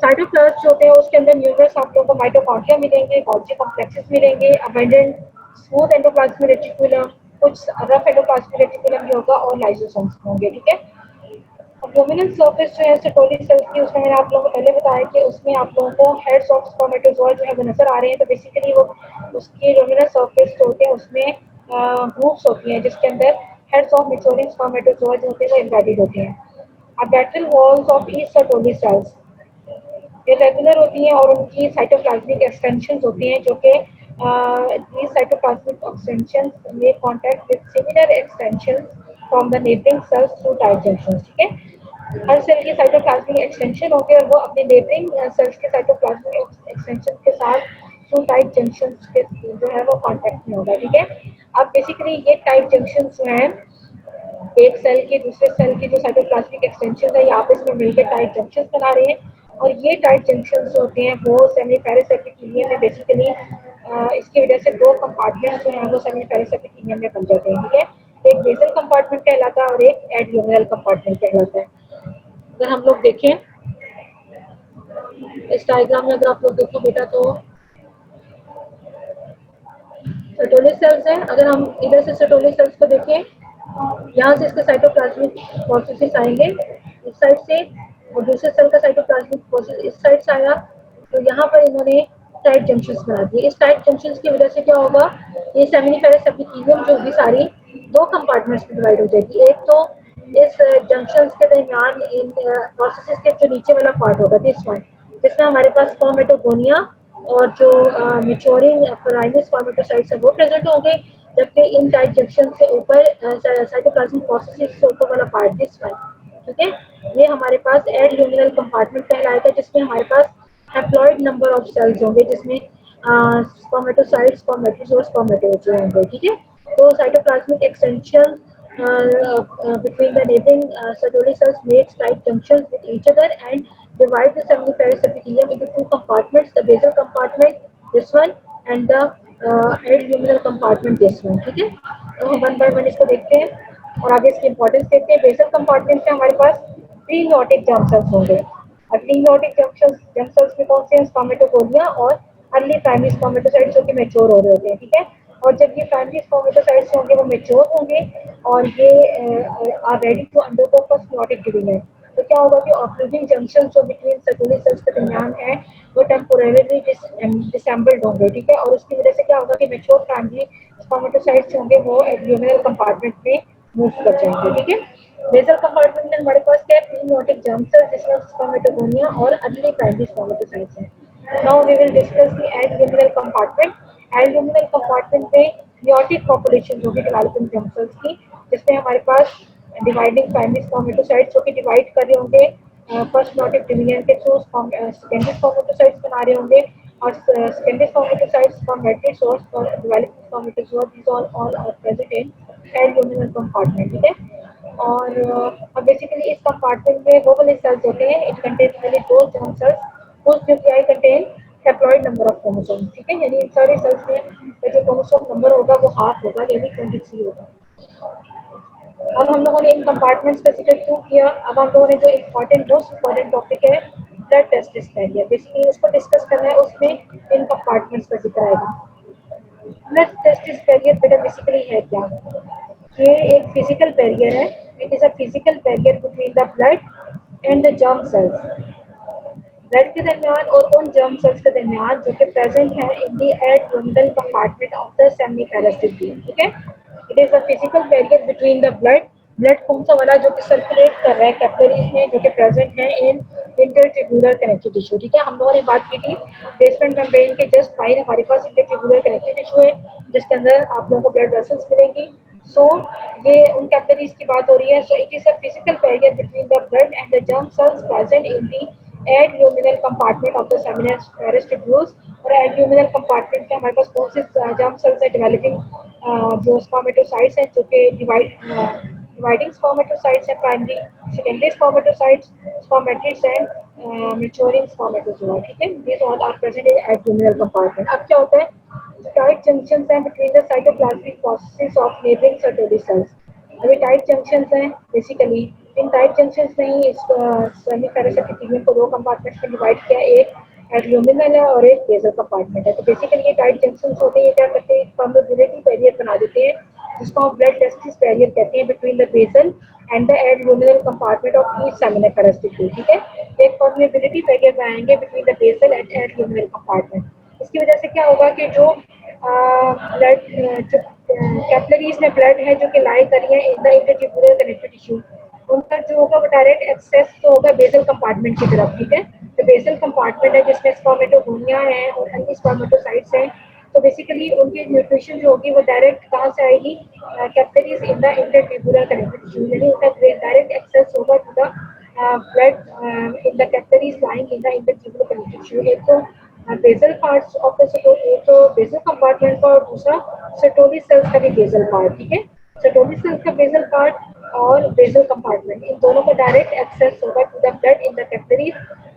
साइटोप्लाज्म जो होते हैं उसके अंदर न्यूक्लियस आप लोगों को माइटोकॉन्ड्रिया मिलेंगे, गोल्गी कॉम्प्लेक्सेस मिलेंगे, अबंडेंट स्मूथ एंडोप्लाज्मिक रेटिकुलम, कुछ रफ एंडोप्लाज्मिक रेटिकुलम भी होगा, और लाइसोसोम्स होंगे। ठीक है, लुमिनल सरफेस जो है स्टेटोली सेल्स की, उसमें मैंने आप लोगों को पहले बताया कि उसमें आप लोगों को हेड्स ऑफ स्पर्मेटोजोआ जो है वो नजर आ रहे हैं। तो बेसिकली वो उसकी लुमिनल सरफेस जो होते हैं उसमें ग्रुप्स होती हैं, जिसके अंदर हेड्स ऑफ मैच्योरिंग स्पर्मेटोजोआ जो होते हैं वो एम्बेडेड होते हैं। अब lateral walls of each Sertoli cells irregular होती हैं, और उनकी साइटोप्लाज्मिक एक्सटेंशन होती हैं, जो कि these cytoplasmic extensions make contact with similar extensions from the neighboring cells through tight junctions। ठीक है, हर सेल की साइटोप्लाज्मिक एक्सटेंशन होगी और वो अपने नेबरिंग सेल्स के साइटोप्लाज्मिक एक्सटेंशन के साथ थ्रू टाइट जंक्शंस के जो है वो कांटेक्ट में होगा। ठीक है, अब बेसिकली ये टाइट जंक्शंस जो हैं एक सेल के दूसरे सेल की जो साइटोप्लाज्मिक एक्सटेंशन है, ये आपस में मिलकर टाइट जंक्शंस बना रहे हैं, और ये टाइट जंक्शंस होते हैं वो सेमीफेरस एपिथेलियम में बेसिकली इसकी वजह से दो कंपार्टमेंट्स जो हैं वो सेमीफेरस एपिथेलियम में बन जाते हैं। ठीक है, एक बेसल कंपार्टमेंट कहलाता है और एक एडल्यूमिनल कंपार्टमेंट कहलाता है। अगर हम लोग देखें इस डायग्राम में, अगर आप लोग देखें बेटा, तो सर्टोली सेल्स हैं। अगर हम इधर से सर्टोली सेल्स को देखें, यहाँ से इसके साइटोप्लाज्मिक प्रोसेसेस आएंगे इस साइड से, और दूसरे सेल का साइटोप्लाज्मिक प्रोसेस इस साइड से आया, तो यहाँ पर इन्होंने टाइट जंक्शंस बना दिए। इस टाइट जंक्शंस की वजह से क्या होगा, ये सेमिनिफेरस एपिथेलियम जो होगी सारी दो कंपार्टमेंट्स में डिवाइड हो जाएगी। एक तो इस जंक्शंस के दरमियान इन प्रोसेसेस के जो नीचे वाला पार्ट होगा, दिस वन, जिसमें हमारे पास स्पर्मेटोगोनिया और जो मैच्योरिंग प्राइमरी स्पर्मेटोसाइट्स है वो प्रेजेंट होंगे, जबकि इन टाइट जंक्शन से ऊपर साइटोप्लाज्मिक प्रोसेसेस से ऊपर वाला पार्ट, दिस वन, ठीक है, ये हमारे पास एडल्यूमिनल कंपार्टमेंट कहलाएगा, जिसमें हमारे पास हैप्लॉइड नंबर ऑफ सेल्स होंगे, जिसमें स्पर्मेटोसाइट्स, स्पर्मेटोज़ोआ, स्पर्मेटोज़ोआ होंगे। ठीक है, तो cytoplasmic extension between the neighboring Sertoli cells makes tight junctions with each other and divide the seminiferous epithelium into two compartments: the basal compartment, this one, and the adluminal compartment, this one। ठीक है, तो हम one by one इसको देखते हैं और आगे इसकी इंपॉर्टेंस देखते हैं। बेसल कंपार्टमेंट में हमारे पास प्री न्यूरोटिक जर्म सेल्स होंगे, और प्री न्यूरोटिक जर्म सेल्स में कौन से हैं, स्पर्मेटोगोनिया और अर्ली प्राइमरी स्पर्मेटोसाइट्स जो कि मैच्योर हो रहे होते हैं। ठीक है, और जब ये प्राइमरी स्पर्मेटोसाइट्स होंगे वो मैच्योर होंगे और ये are ready to undergo first neurotic division, तो क्या होगा कि ऑक्लूडिंग जंक्शन जो बिटवीन सर्कुलर सेल्स के दरमियान है वो टेम्पोरेरी डिसेंबल्ड होंगे। ठीक है, और उसकी वजह से क्या होगा कि मैच्योर प्राइमरी स्पर्मेटोसाइट्स होंगे वो एडल्यूमिनल कंपार्टमेंट में मूव कर जाएंगे। ठीक है, बेसल कंपार्टमेंट में हमारे पास क्या है, प्री न्यूरोटिक जर्म सेल्स जिसमें स्पर्मेटोगोनिया और अर्ली प्राइमरी स्पर्मेटोसाइट्स हैं। Now we will discuss the adluminal compartment। Adluminal compartment में न्यूरोटिक पॉपुलेशन होगी डेवलपिंग जर्म सेल्स की, जिसमें हमारे पास डिवाइडिंग प्राइमरी स्पर्मेटोसाइट्स जो कि डिवाइड कर रहे होंगे फर्स्ट न्यूरोटिक डिवीजन के थ्रू, सेकेंडरी स्पर्मेटोसाइट्स बना रहे होंगे, और सेकेंडरी स्पर्मेटोसाइट्स फ्रॉम मैट्रिक्स और developing spermatozoa, these all are present in adluminal compartment. ठीक है, और अब बेसिकली इस कंपार्टमेंट में वो वाले सेल्स होते हैं, इट कंटेन्स पहले दो germ cells, whose nuclei contain haploid number of chromosomes। ठीक है, यानी इन सारे सेल्स में जो क्रोमोसोम नंबर होगा वो हाफ होगा, यानी 23 होगा। अब हम लोगों ने इन कंपार्टमेंट्स का जिक्र क्यों किया, अब हम लोगों ने जो मोस्ट इम्पोर्टेंट टॉपिक है ब्लड टेस्टिस कैरियर, बेसिकली उसको डिस्कस करना है, उसमें इन कंपार्टमेंट्स का जिक्र आएगा। ब्लड टेस्टिस कैरियर बेटा बेसिकली है क्या, ये एक फिजिकल बैरियर है, it is a physical barrier between the blood and the germ sales, blood के दरमियान और उन जर्म सेल्स के दरमियान जो कि प्रेजेंट है in the adluminal compartment of the seminiferous tubule. ठीक है, it is a physical barrier between the blood कौन सा वाला जो कि सर्कुलेट कर रहा है कैपिलरीज में, जो कि प्रेजेंट है इन इंटरट्यूबुलर कनेक्टिव टिश्यू। ठीक है, हम लोगों ने बात की थी बेसमेंट मेम्ब्रेन के जस्ट बाहर हमारे पास इंटरट्यूबुलर कनेक्टिव टिश्यू है, जिसके अंदर आप लोगों को ब्लड वेसल्स मिलेंगी, सो ये उन कैपिलरीज की बात हो रही है. So it is a physical barrier between the blood and the germ cells present in the adluminal compartment of the seminiferous tubules. और एडल्यूमिनल कंपार्टमेंट में हमारे पास कौन से जर्म सेल्स है डेवलपिंग जो स्पर्मेटोसाइट्स हैं जो कि डिवाइडिंग स्पर्मेटोसाइट्स है, primary secondary spermatocytes, spermatids and maturing spermatozoa. ठीक है, these all are present in abdominal compartment. अब क्या होता है, tight junctions हैं between the cytoplasmic processes of neighboring Sertoli cells. अभी टाइट जंक्शंस हैं बेसिकली. इन टाइट जंक्शंस में ही इस सेमीफेरस एपिथेलियम को दो कंपार्टमेंट्स में डिवाइड किया, एक एब्डोमिनल है और एक बेसल कंपार्टमेंट है. तो बेसिकली ये टाइट जंक्शंस होते हैं, ये क्या करते हैं, परमेबिलिटी बैरियर बना देते हैं जिसको हम ब्लड टेस्टिस बैरियर कहते हैं between the basal and the abdominal compartment of each seminiferous tissue. ठीक है, एक परमेबिलिटी बैरियर बनाएंगे between the basal and adluminal compartment. इसकी वजह से क्या होगा कि जो ब्लड जो कैपिलरीज में ब्लड है जो कि लाई करी है in the intertubular connective tissue, उनका जो होगा वो डायरेक्ट एक्सेस तो होगा बेसल कंपार्टमेंट की तरफ. ठीक है, तो बेसल कंपार्टमेंट है जिसमें स्पर्मेटोगोनिया है और अन्य स्पर्मेटोसाइट्स हैं. तो बेसिकली उनकी न्यूट्रिशन जो होगी वो डायरेक्ट कहाँ से आएगी, capillaries in the intertubular connective tissue, यानी उनका डायरेक्ट एक्सेस होगा to the blood in the capillaries lying in the intertubular connective tissue. एक तो बेसल पार्ट्स ऑफ द एक तो बेसल कंपार्टमेंट का और दूसरा सेटोली सेल्स का भी बेसल पार्ट. ठीक है, सेटोली सेल्स का बेसल पार्ट और बेसल कंपार्टमेंट इन दोनों को डायरेक्ट एक्सेस होगा to the blood in the capillaries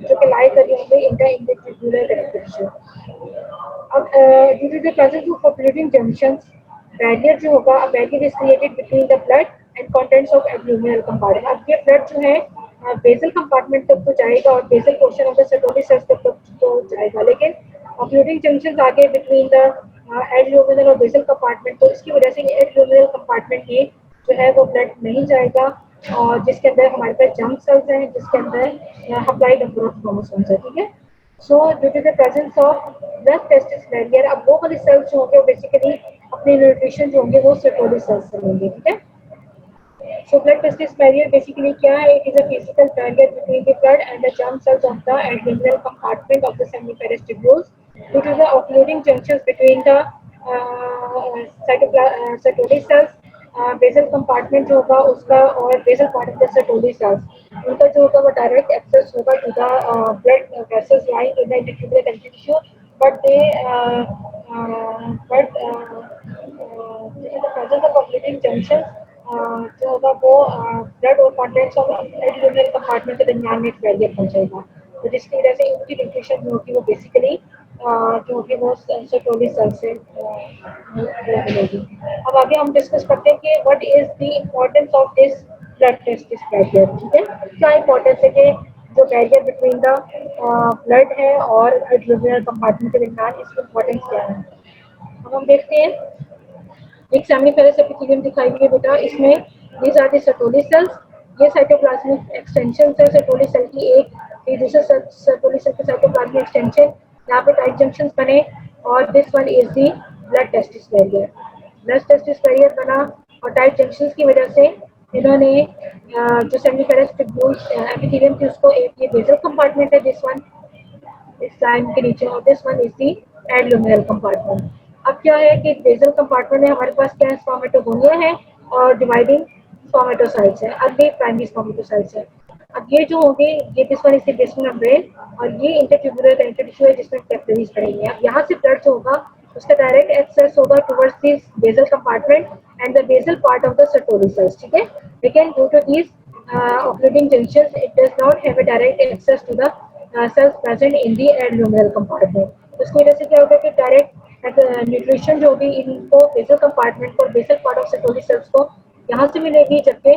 जो कि लाई करी होंगे in the intertubular connective tissue. अब due to the presence of operating junctions, barrier जो होगा, a barrier is created between the blood and contents of abdominal compartment. अब ये blood जो है बेसल कंपार्टमेंट तक तो जाएगा और basal portion of the Sertoli cells तक तो जाएगा, लेकिन ऑपरेटिंग जंक्शंस आगे बिटवीन द एब्डोमिनल और बेसल कंपार्टमेंट, तो इसकी वजह से एब्डोमिनल कंपार्टमेंट में जो है वो ब्लड नहीं जाएगा और जिसके अंदर हमारे पास जर्म सेल्स हैं जिसके अंदर हप्लाइड नंबर ऑफ क्रोमोसोम्स है. ठीक है, so due to the presence of blood testis barrier, अब वो वाले सेल्स जो होंगे वो बेसिकली अपने न्यूट्रिशन जो होंगे वो सेटोली सेल्स से लेंगे. ठीक है, so blood testis barrier basically क्या है, it is a physical barrier between the blood and the germ cells of the abdominal compartment of the seminiferous tubules. Due to the occluding junctions between the Sertoli cells, basal compartment जो होगा उसका और basal part of the Sertoli cells, उनका जो होगा वो direct access होगा to the blood vessels lying in the intratubular connective tissue, but they due to the presence of occluding junctions जो होगा वो ब्लड और कॉन्टेंट्स ऑफ एब्डोमिनल कंपार्टमेंट के दरमियान में एक बैरियर पहुंचेगा, तो जिसकी वजह से उनकी न्यूट्रिशन जो होगी वो बेसिकली जो होगी वो सेटोली सेल से मिलेगी. अब आगे हम डिस्कस करते हैं कि what is the importance of this blood testis barrier. ठीक है, क्या इम्पोर्टेंस है कि जो बैरियर बिटवीन द ब्लड है और एब्डोमिनल कंपार्टमेंट के दरमियान, इसकी इम्पोर्टेंस क्या है. अब हम देखते हैं, एक सेमिफेरस एपिथेलियम दिखाई गई है बेटा, इसमें these are the Sertoli cells, ये साइटोप्लाज्मिक एक्सटेंशन है सेटोली सेल की, एक दूसरे सेटोली सेल की साइटोप्लाज्मिक एक्सटेंशन, यहाँ पे टाइट जंक्शंस बने और this one is the blood testis barrier. Blood testis barrier बना और टाइट जंक्शंस की वजह से इन्होंने जो सेमिफेरस एपिथेलियम थी उसको, एक ये बेसल कंपार्टमेंट है दिस वन इस लाइन के नीचे, और this one is the abdominal compartment. अब क्या है कि बेसल कंपार्टमेंट में हमारे पास क्या है, स्पर्मेटोगोनिया है और डिवाइडिंग स्पर्मेटोसाइट्स है, अब ये प्राइमरी स्पर्मेटोसाइट्स है. अब ये जो होंगे ये this one is the basement membrane और ये इंटरट्यूबुलर कनेक्टिव टिश्यू है जिसमें कैपिलरीज पड़ेंगे. अब यहाँ से ब्लड जो होगा उसका डायरेक्ट एक्सेस होगा towards this basal compartment and the basal part of the Sertoli cells. ठीक है, लेकिन due to this operating junctions it does not have a direct access to the cells present in the abdominal compartment. उसकी वजह से क्या होगा कि direct nutrition जो होगी इनको बेसल कंपार्टमेंट और basal part of Sertoli cells को यहाँ से मिलेगी, जबकि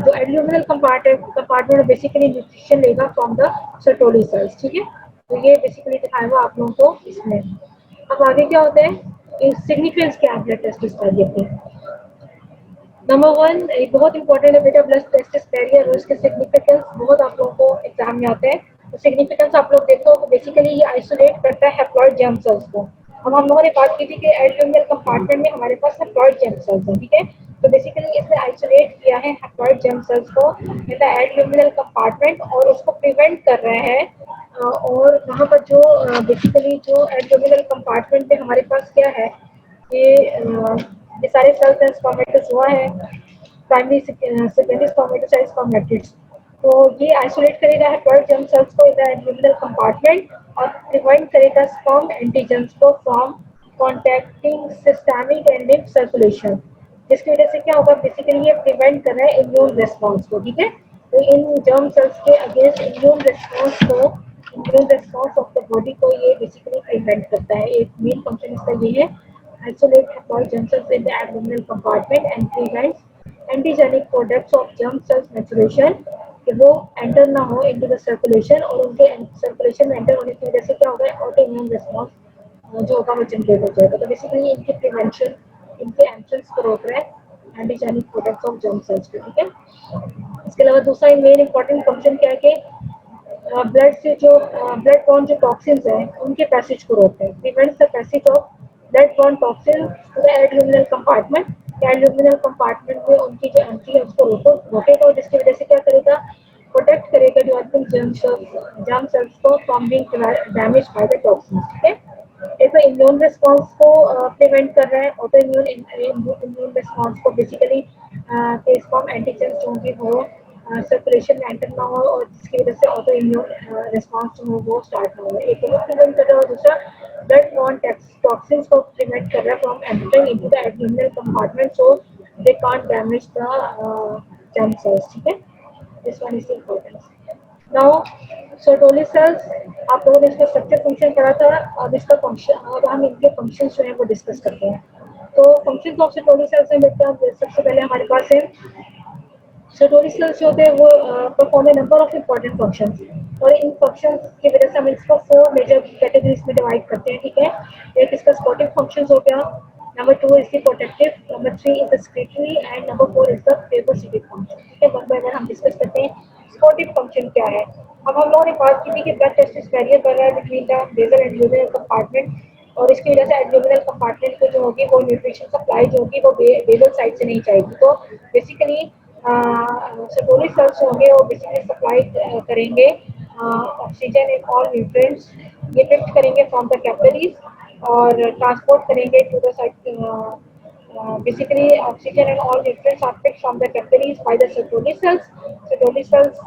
जो एब्डोमिनल कंपार्टमेंट बेसिकली न्यूट्रिशन लेगा फ्रॉम द सेटोली सेल्स. ठीक है, तो ये बेसिकली दिखाया हुआ आप लोगों को इसमें. अब आगे क्या होता है, सिग्निफिकेंस क्या है ब्लड टेस्टिस बैरियर की. नंबर वन, एक बहुत इंपॉर्टेंट है बेटा ब्लड टेस्टिस बैरियर और उसके सिग्निफिकेंस बहुत आप लोगों को एग्जाम में आते हैं. तो सिग्निफिकेंस आप लोग देखो तो बेसिकली ये आइसोलेट करता है हैप्लॉइड जर्म सेल्स को. अब हम लोगों ने बात की थी कि एब्डोमिनल कंपार्टमेंट में हमारे पास हैप्लॉइड जर्म सेल्स हैं. ठीक है, तो बेसिकली इसने आइसोलेट किया है हैप्लॉइड जर्म सेल्स को इन द एब्डोमिनल कंपार्टमेंट और उसको प्रिवेंट कर रहे हैं. और वहाँ पर जो बेसिकली जो एब्डोमिनल कंपार्टमेंट में हमारे पास क्या है कि ये सारे सेल्स हैं स्पर्मेटोजोआ है, प्राइमरी सेकेंडरी स्पर्मेटोसाइट्स स्पर्मेटिड्स। तो ये आइसोलेट करेगा हैप्लॉइड जर्म सेल्स को इन द एब्डोमिनल कंपार्टमेंट और प्रिवेंट करेगा स्पर्म एंटीजेंस को from contacting systemic and lymph circulation, जिसकी वजह से क्या होगा, बेसिकली ये प्रिवेंट कर रहा है इम्यून रिस्पॉन्स को, ठीक है। तो इन जर्म सेल्स के against immune response of the body को ये बेसिकली प्रिवेंट करता है। एक मेन फंक्शन इसका ये है, isolate haploid germ cells in the abdominal compartment and prevents antigenic products of germ cells maturation, कि वो एंटर ना हो इनटू द सर्कुलेशन, और उनके सर्कुलेशन में एंटर होने की वजह से क्या होगा, ऑटो इम्यून रिस्पॉन्स जो होगा वो जनरेट हो जाएगा। तो बेसिकली इनके प्रिवेंशन, इनके एंट्रेंस को रोक रहा है antigenic products of germ cells को, ठीक है। इसके अलावा दूसरा मेन इंपॉर्टेंट फंक्शन क्या है कि ब्लड से जो ब्लड बॉर्न जो टॉक्सिन्स हैं उनके पैसेज को रोकते हैं, prevents the passage of blood borne toxin to the abdominal compartment. Abdominal compartment में उनकी जो एंट्री है उसको रोकेगा, और जिसकी वजह से क्या करेगा, प्रोटेक्ट करेगा जो जर्म सेल्स को from being damage by the toxins, ठीक है। एक तो इम्यून रिस्पॉन्स को प्रिवेंट कर रहा है, ऑटो इम्यून रिस्पॉन्स को बेसिकली फेस फॉर्म एंटीजेंस जो होंगे वो सर्कुलेशन में एंटर ना हो, और जिसकी वजह से ऑटो इम्यून रिस्पॉन्स जो हो वो स्टार्ट ना हो। एक तो प्रिवेंट कर रहा है, और दूसरा ब्लड बॉर्न टॉक्सिन्स को प्रिवेंट कर रहा है from entering into the abdominal compartment, so they can't damage the germ sales, ठीक है। This one is important. Now Sertoli cells, आप लोगों ने इसका स्ट्रक्चर फंक्शन पढ़ा था, अब इसका फंक्शन, अब हम इनके फंक्शन जो है वो डिस्कस करते हैं। तो फंक्शन ऑफ सर्टोली सेल्स में बेटा सबसे पहले हमारे पास है सर्टोली सेल्स जो होते हैं वो perform a number of important functions, और इन फंक्शंस की वजह से हम इसको 4 मेजर कैटेगरीज में डिवाइड करते हैं, ठीक है। एक इसका स्पॉटिव फंक्शंस हो गया, number 2 is the protective, number 3 is the secretary, and number 4 is the phagocytic function, ठीक है। वन बाय वन हम डिस्कस करते हैं। स्पॉटिव फंक्शन क्या है। अब हम लोगों ने बात की थी कि ब्लड टेस्टिस बैरियर बन रहा है between the basal and luminal compartment, और इसकी वजह से एब्डोमिनल कंपार्टमेंट को जो होगी वो न्यूट्रिशन सप्लाई जो होगी वो बेसल साइड से नहीं जाएगी। तो बेसिकली सर्टोली सेल्स होंगे वो बेसिकली सप्लाई करेंगे ऑक्सीजन एंड ऑल न्यूट्रिएंट्स, ये लिफ्ट करेंगे फ्रॉम द कैपिलरीज और ट्रांसपोर्ट करेंगे to the site, basically oxygen and all nutrients are picked from the capillaries by the Sertoli cells. Sertoli cells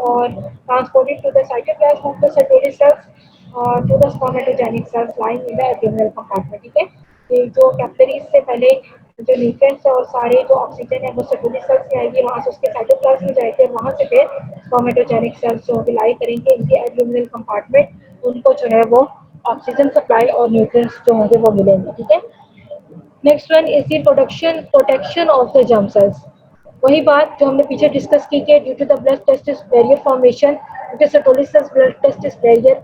or transported to the cytoplasm of the Sertoli cells to the spermatogenic cells lying in the abdominal compartment, ठीक है। ये जो capillaries से पहले जो nutrients और सारे जो ऑक्सीजन है वो सर्टोली सेल्स में आएगी, वहाँ से उसके साइटोप्लाज्म में जाएगी, और वहाँ से फिर स्पर्मेटोजेनिक सेल्स जो लाई करेंगे इनके एब्डोमिनल कंपार्टमेंट, उनको जो है वो ऑक्सीजन सप्लाई और न्यूट्रिएंट्स जो होंगे वो मिलेंगे, ठीक है। Next one is the protection of the germ cells. वही बात जो हमने पीछे डिस्कस की कि due to the blood testis barrier formation, क्योंकि Sertoli cells blood testis barrier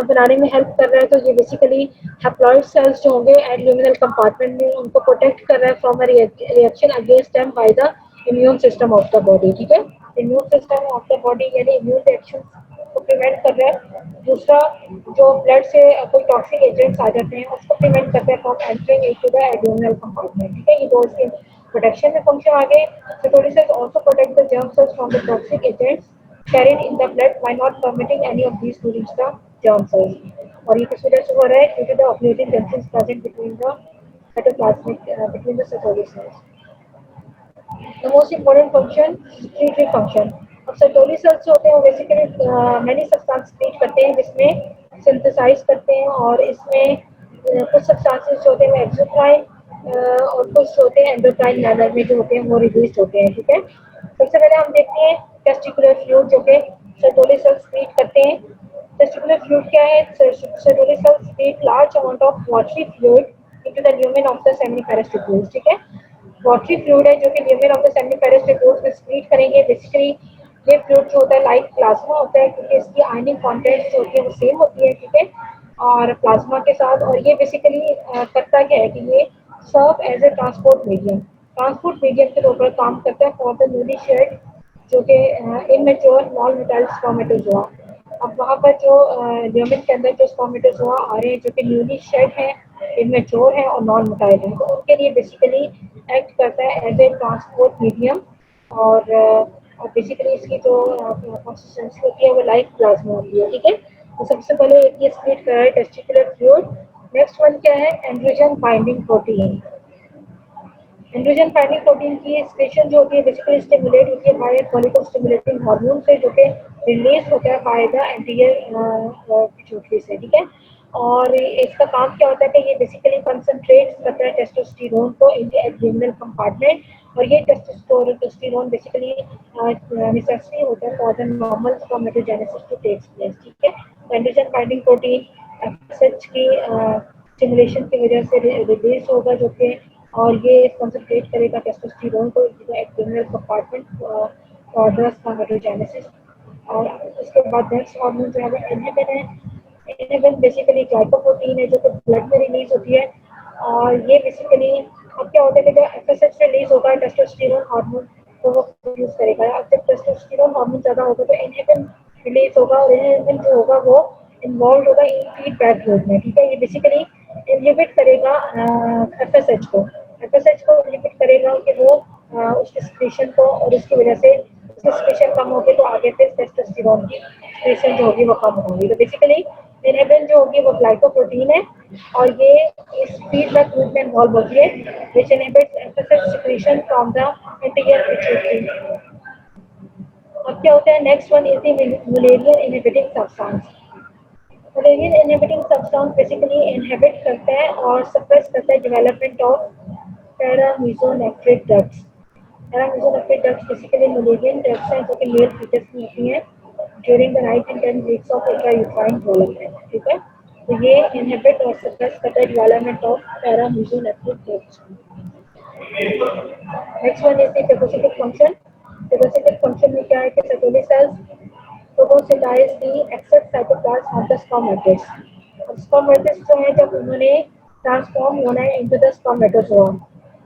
बनाने में हेल्प कर रहा है, तो ये बेसिकली हैप्लॉइड सेल्स जो होंगे एब्डोमिनल कंपार्टमेंट में उनको प्रोटेक्ट कर रहा है from a reaction against them by the immune system of the body, ठीक है। Immune system of the body यानी इम्यून रिएक्शन को प्रिवेंट कर रहा है। दूसरा जो ब्लड से कोई टॉक्सिक एजेंट्स आ जाते हैं उसको प्रिवेंट करते हैं from entering into the abdominal compartment, ठीक है। ये दो इसके प्रोटेक्शन में फंक्शन आ गए। Sertoli cells also protect the germ sales from the toxic agents carried in the blood by not permitting any of these to reach the germ cells, और ये किस वजह से हो रहा है, due to the oxygen junctions present between the cytoplasmic between the Sertoli cells. The most important function, secretory function. अब Sertoli cells होते हैं वो बेसिकली मैनी सब्सटेंस क्रिएट करते हैं जिसमें सिंथेसाइज करते हैं, और इसमें कुछ सब्सटेंसेस होते हैं वो एक्सोक्राइन और कुछ होते हैं एंडोक्राइन लेवल में जो होते हैं वो रिलीज होते हैं, ठीक है। सबसे पहले हम देखते हैं टेस्टिकुलर फ्लूइड जो कि सर्टोली सेल्स क्रिएट करते हैं। टेस्टिकुलर फ्लूइड क्या है, Sertoli sales create large amount of watery fluid into the lumen of the seminiferous tubules, ठीक है। वाटरी फ्लूइड है जो कि lumen of the seminiferous tubules में क्रिएट करेंगे। बेसिकली ये फ्लूइड जो होता है लाइक प्लाज्मा होता है, क्योंकि इसकी आयनिक कंटेंट जो होती है वो सेम होती है, ठीक है, और प्लाज्मा के साथ। और ये बेसिकली करता क्या है कि ये serve as a transport medium के तौर पर काम करता है फॉर द न्यूली शेड जो कि इमेच्योर नॉन मोटाइल स्पर्मेटोजोआ। अब वहाँ पर जो ल्यूमेन के अंदर जो स्पर्मेटोजोआ आ रहे हैं जो कि न्यूली शेड है, इमेच्योर है और नॉन मोटाइल है, तो उनके लिए बेसिकली एक्ट करता है एज ए ट्रांसपोर्ट मीडियम, और बेसिकली इसकी जो कंसिस्टेंसी होती है वो लाइक प्लाज्मा होती है, ठीक है। तो सबसे पहले ये स्प्लिट कर रहा है टेस्टिकुलर फ्लूइड। नेक्स्ट वन क्या है, androgen binding protein. Androgen binding protein की एक्सप्रेशन जो होती है बेसिकली स्टिमुलेट होती है बाय फॉलिकल स्टिमुलेटिंग हार्मोन से, जो कि रिलीज होता है बाय द एंटीरियर पिट्यूटरी से, ठीक है। और इसका काम क्या होता है कि ये बेसिकली कंसंट्रेट करता है टेस्टोस्टेरोन को इन द एड्रेनल कंपार्टमेंट, और ये टेस्टोस्टेरोन बेसिकली नेसेसरी होता है for the normal spermatogenesis to takes place, ठीक है। एंड्रोजन बाइंडिंग प्रोटीन एफएसएच की स्टिमुलेशन की वजह से रिलीज होगा, जो कि और ये कंसंट्रेट करेगा टेस्टोस्टेरोन को adrenal compartment for the spermatogenesis. और उसके बाद नेक्स्ट हार्मोन जो है इनहिबिन है। इनहिबिन बेसिकली ग्लाइकोप्रोटीन है जो कि ब्लड में रिलीज होती है, और ये बेसिकली अब क्या होता है कि जब एफएसएच रिलीज होगा टेस्टोस्टेरोन हार्मोन तो वो प्रोड्यूस करेगा। अब जब टेस्टोस्टेरोन हार्मोन ज़्यादा होगा तो इनहिबिन रिलीज होगा, और इनहिबिन जो होगा वो इन्वॉल्व होगा इन फीडबैक लूप में, ठीक है। ये बेसिकली इनहिबिट करेगा एफएसएच को, एफएसएच को इनहिबिट करेगा कि वो उसके सिक्रीशन को, और उसकी वजह से उसकी सिक्रीशन कम होगी तो आगे फिर टेस्टोस्टेरोन की सिक्रीशन जो होगी वो कम होगी। तो बेसिकली इनहिबिन जो होगी वो ग्लाइकोप्रोटीन है, और ये इस फीडबैक लूप में इन्वॉल्व होती है which inhibits FSH secretion from the anterior pituitary. अब क्या होता है next one is the Mullerian inhibiting substance. Mullerian inhibiting substance basically inhibit करता है और सप्रेस करता है development of paramesonephric drugs. Paramesonephric drugs basically Mullerian drugs हैं जो कि मेल फीटस में होती हैं during the 9 and 10 weeks of intrauterine development, ठीक है। तो ये इनहिबिट और सप्रेस करता है development of paramesonephric drugs. Next one is the phagocytic function. Phagocytic function में क्या है कि Sertoli cells phagocytize the excess cytoplasm of the spermatids। अब spermatids जो है जब उन्होंने ट्रांसफॉर्म होना है इनटू द स्पर्मेटोजोआ,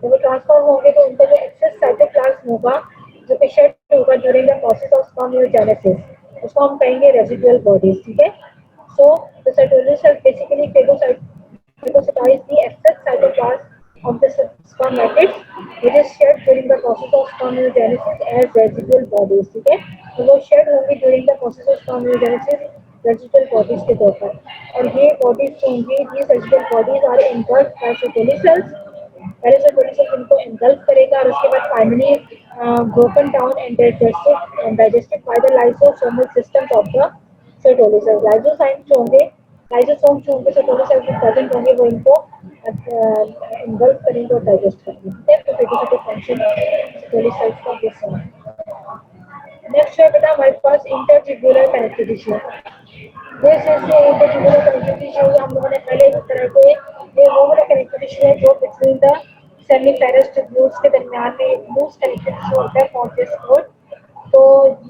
जब वो ट्रांसफॉर्म होंगे तो उनका जो एक्सेस साइटोप्लाज्म होगा जो कि शेड होगा during the process of spermiogenesis, उसको हम कहेंगे रेजिडुअल बॉडीज, ठीक है। So the Sertoli sales basically phagocytize the excess cytoplasm of the spermatids which is shed during the process of spermiogenesis as residual bodies, ठीक है। तो वो शेड होंगी during the process of spermiogenesis residual bodies के तौर पर, और ये बॉडीज जो होंगी these residual bodies are engulfed by Sertoli cells. पहले सेटोली सेल्स इनको engulf करेगा और उसके बाद finally broken down and digested by the lysosomal systems of the Sertoli cells. Lysozyme जो होंगे, लाइसोसोम जो होंगे सेटोली सेल्स में प्रेजेंट होंगे, वो इनको engulf करेंगे और डाइजेस्ट करेंगे, ठीक है। तो फेगोसिटिक फंक्शन सेटोली सेल्स का दिस है। नेक्स्ट है बेटा हमारे पास intertubular connective tissue. This is the intertubular connective tissue. हम लोगों ने पहले इस तरह के ये वो वाला कनेक्टिव टिश्यू है जो बिटवीन द सेमीफेरस ट्यूब्यूल्स के दरमियान में एक लूज कनेक्टिव टिश्यू होता है फॉर दिस कोड। तो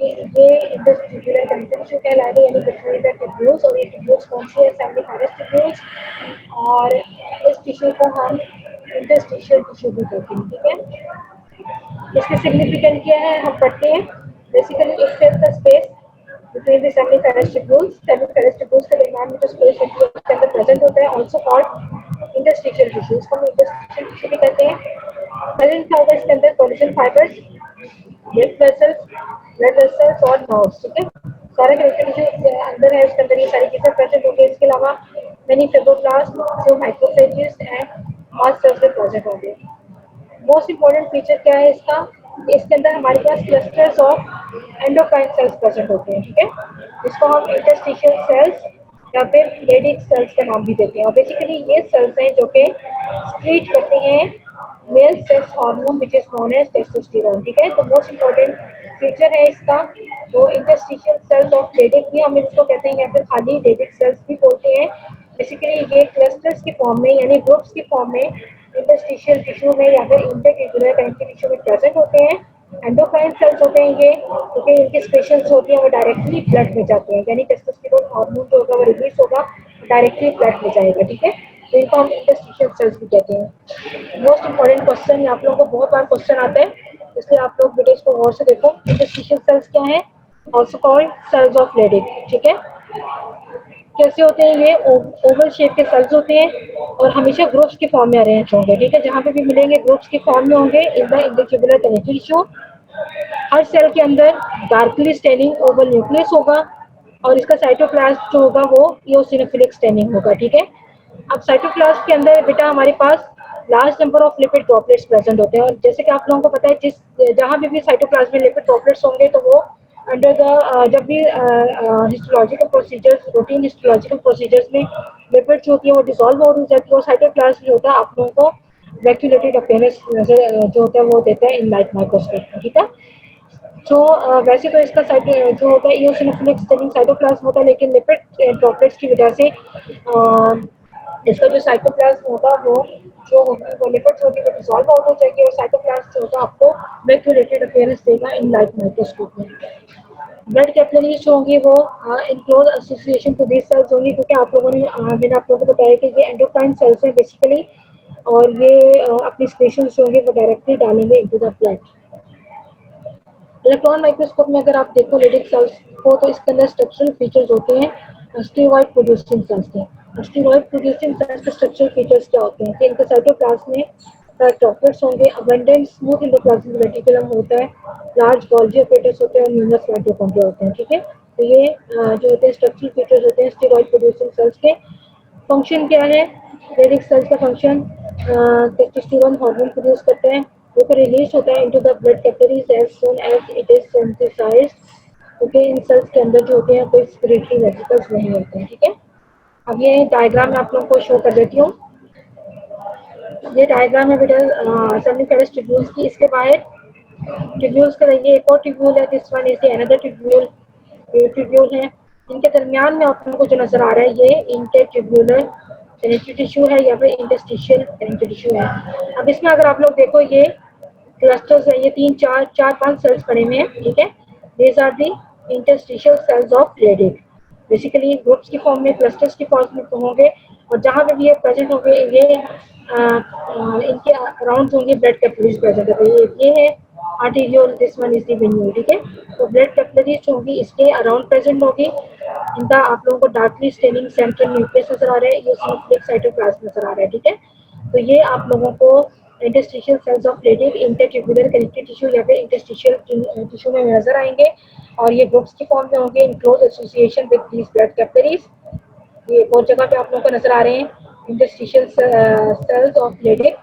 ये इंटरट्यूबुलर कनेक्टिव टिश्यू कहलाएगा, यानी बिटवीन द ट्यूब्यूल्स, और ये ट्यूब्यूल्स कौन सी है सेमीफेरस ट्यूब्यूल्स, और इस टिश्यू को हम इंटरस्टिशियल टिश्यू भी कहते हैं, ठीक है। इसकी सिग्निफिकेंट क्या है हम पढ़ते हैं। Basically it fills the space between the seminiferous tubules, seminiferous tubules के दरमियान में जो स्पेस होती है उसके अंदर प्रेजेंट होता है, आल्सो कॉल्ड इंटरस्टिशियल टिश्यू। इसको हम इंटरस्टिशियल टिश्यू भी कहते हैं। प्रेजेंट होगा इसके अंदर कोलेजन फाइबर्स, ब्लड वेसल्स और नर्व्स, ठीक है। सारे कनेक्टिव टिश्यू अंदर है, उसके अंदर ये सारी चीजें प्रेजेंट होंगी। इसके अलावा many fibroblast, few macrophages and mast cells भी प्रेजेंट होंगे। मोस्ट इम्पोर्टेंट फीचर क्या है इसका, इसके अंदर हमारे पास clusters of endocrine cells present होते हैं, ठीक है। इसको हम इंटरस्टिशियल सेल्स या फिर लेडिक सेल्स का नाम भी देते हैं। और बेसिकली ये सेल्स हैं जो कि स्क्रीट करते हैं male sex hormone which is known as testosterone, ठीक है। तो मोस्ट इम्पोर्टेंट फीचर है इसका वो इंटरस्टिशियल सेल्स ऑफ लेडिक भी हम इसको कहते हैं, या फिर खाली लेडिक सेल्स भी बोलते हैं। बेसिकली ये क्लस्टर्स की फॉर्म में यानी ग्रुप्स की फॉर्म में इंटरस्टिशियल टिश्यू में या फिर इंटरट्यूबुलर कनेक्टिव टिश्यू में प्रेजेंट होते हैं। एंडोक्राइन सेल्स होते हैं ये, क्योंकि इनकी स्पेशल्स होती हैं वो डायरेक्टली ब्लड में जाते हैं, यानी टेस्टोस्टेरोन हार्मोन जो होगा वो रिलीज होगा डायरेक्टली ब्लड में जाएगा, ठीक है। तो इनको हम इंटरस्टिशियल सेल्स भी कहते हैं। मोस्ट इंपॉर्टेंट क्वेश्चन आप लोगों को बहुत बार क्वेश्चन आता है, इसलिए आप लोग वीडियोस को गौर से देखो। इंटरस्टिशियल सेल्स क्या है, also called cells of Leydig, ठीक है। कैसे होते हैं ये, ओवल शेप के सेल्स होते हैं और हमेशा ग्रुप्स की फॉर्म में अरेंज होंगे, ठीक है। जहाँ पे भी मिलेंगे ग्रुप्स की फॉर्म में होंगे in the intertubular connective tissue. हर सेल के अंदर डार्कली स्टेनिंग ओवल न्यूक्लियस होगा, और इसका साइटोप्लाज्म जो होगा वो इओसिनोफिलिक स्टेनिंग होगा, ठीक है। अब साइटोप्लाज्म के अंदर बेटा हमारे पास large number of lipid droplets present होते हैं। और जैसे कि आप लोगों को पता है जिस जहाँ भी साइटोप्लाज्म में लिपिड ड्रॉपलेट्स होंगे तो वो अंडर द जब भी histological procedures, routine histological procedures में लिपिड्स होती है वो डिसॉल्व हो जाती है और साइटोप्लाज्म जो होता है आप लोगों को वैक्यूलेटेड अपीयरेंस जो होता है वो देता है इन लाइट माइक्रोस्कोप में, ठीक है। तो वैसे तो इसका साइट जो होता है इओसिनोफिलिक स्टेनिंग साइटोप्लाज्म होता है, लेकिन लिपिड ड्रॉपलेट्स की वजह से इसका जो साइटोप्लाज्म होगा वो जो होगी वो लिपिड्स होगी वो डिसॉल्व आउट हो जाएगी और साइटोप्लाज्म जो होगा आपको वैक्यूलेटेड अपीयरेंस देगा इन लाइट माइक्रोस्कोप में। ब्लड कैपिलरीज जो होंगी वो in close association to these cells होंगी, क्योंकि आप लोगों ने मैंने आप लोगों को बताया कि ये एंडोक्राइन सेल्स हैं बेसिकली, और ये अपनी स्पेशल्स जो होंगे वो डायरेक्टली डालेंगे into the blood. Electron microscope में अगर आप देखो लिडिक सेल्स को तो इसके अंदर स्ट्रक्चरल फीचर्स होते हैं स्टीरॉयड प्रोड्यूसिंग सेल्स के। स्टीरॉयड प्रोड्यूसिंग सेल्स के स्ट्रक्चरल फीचर्स क्या होते हैं कि इनके साइटोप्लाज्म में ड्रॉपलेट्स होंगे, अबंडेंट स्मूथ एंडोप्लाज्मिक रेटिकुलम होता है, लार्ज गोल्जी अपरेटस होते हैं और न्यूमरस माइटोकॉन्ड्रिया होते हैं, ठीक है। तो ये जो होते हैं स्ट्रक्चरल फीचर्स होते हैं स्टीरॉयड प्रोड्यूसिंग सेल्स के। फंक्शन क्या है? रेडिक सेल्स का फंक्शन टेस्टोस्टेरोन हार्मोन प्रोड्यूस करते हैं, वो फिर रिलीज होता है into the blood capillaries as soon as it is synthesized, क्योंकि इन सेल्स के अंदर जो होते हैं कोई सेक्रेटरी वेसिकल्स नहीं होते हैं, ठीक है। अब ये डायग्राम मैं आप लोगों को शो कर देती हूँ। ये डायग्राम है बेटा सेमिफेरस ट्यूब्यूल्स की। इसके बाहर ट्यूब्यूल्स का ये एक और ट्यूब्यूल है, this one is another tubule, ये ट्यूब्यूल है। इनके दरमियान में आप लोगों को जो नजर आ रहा है ये इंटरट्यूब्यूलर कनेक्टिव टिश्यू है या फिर इंटरस्टिशियल कनेक्टिव टिश्यू है। अब इसमें अगर आप लोग देखो ये क्लस्टर्स है, ये तीन चार चार पांच सेल्स बने हुए हैं, ठीक है। These are the interstitial cells of Leydig. Basically groups की फॉर्म में क्लस्टर्स की फॉर्म में होंगे और जहाँ पे भी ये प्रेजेंट होंगे ये इनके अराउंड होंगे ब्लड कैपिलरीज प्रेजेंट होंगे। ये है arteriole, this one is the venule, ठीक है। तो ब्लड कैपिलरीज होंगी इसके अराउंड प्रेजेंट होगी। इनका आप लोगों को डार्कली स्टेनिंग सेंट्रल न्यूक्लियस नजर आ रहा है, ये सिनोफ्लिक साइटोप्लाज्म नजर आ रहा है, ठीक है। तो ये आप लोगों को interstitial cells of Leydig intertubular connective tissue या फिर इंटरस्टिशियल टिश्यू में नजर आएंगे और ये ग्रुप्स की फॉर्म में होंगे in close association with these blood capillaries. ये बहुत जगह पे आप लोगों को नजर आ रहे हैं इंटरस्टिशियल सेल्स ऑफ रेडिक,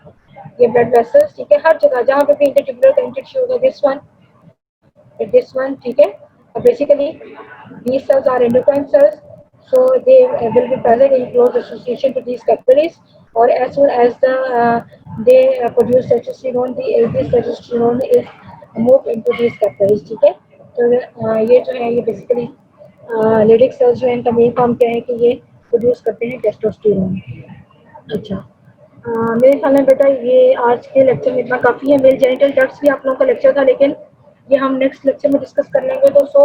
ये ब्लड वेसल्स, ठीक है। हर जगह जहाँ पे भी इंटरट्यूब्यूलर कनेक्टिव टिश्यू होगा, दिस वन, ठीक है। Basically these cells are endocrine cells, so they will be present in close association to these capillaries, or as soon as they produce testosterone, this testosterone is moved into these capillaries, ठीक है। तो ये जो है ये basically Leydig cells जो है इनका मेन काम क्या है कि ये प्रोड्यूस करते हैं टेस्टोस्टेरोन। अच्छा मेरे ख्याल में बेटा ये आज के लेक्चर में इतना काफ़ी है। मेल जेनिटल डक्ट्स भी आप लोगों का लेक्चर था, लेकिन ये हम नेक्स्ट लेक्चर में डिस्कस कर लेंगे। तो सो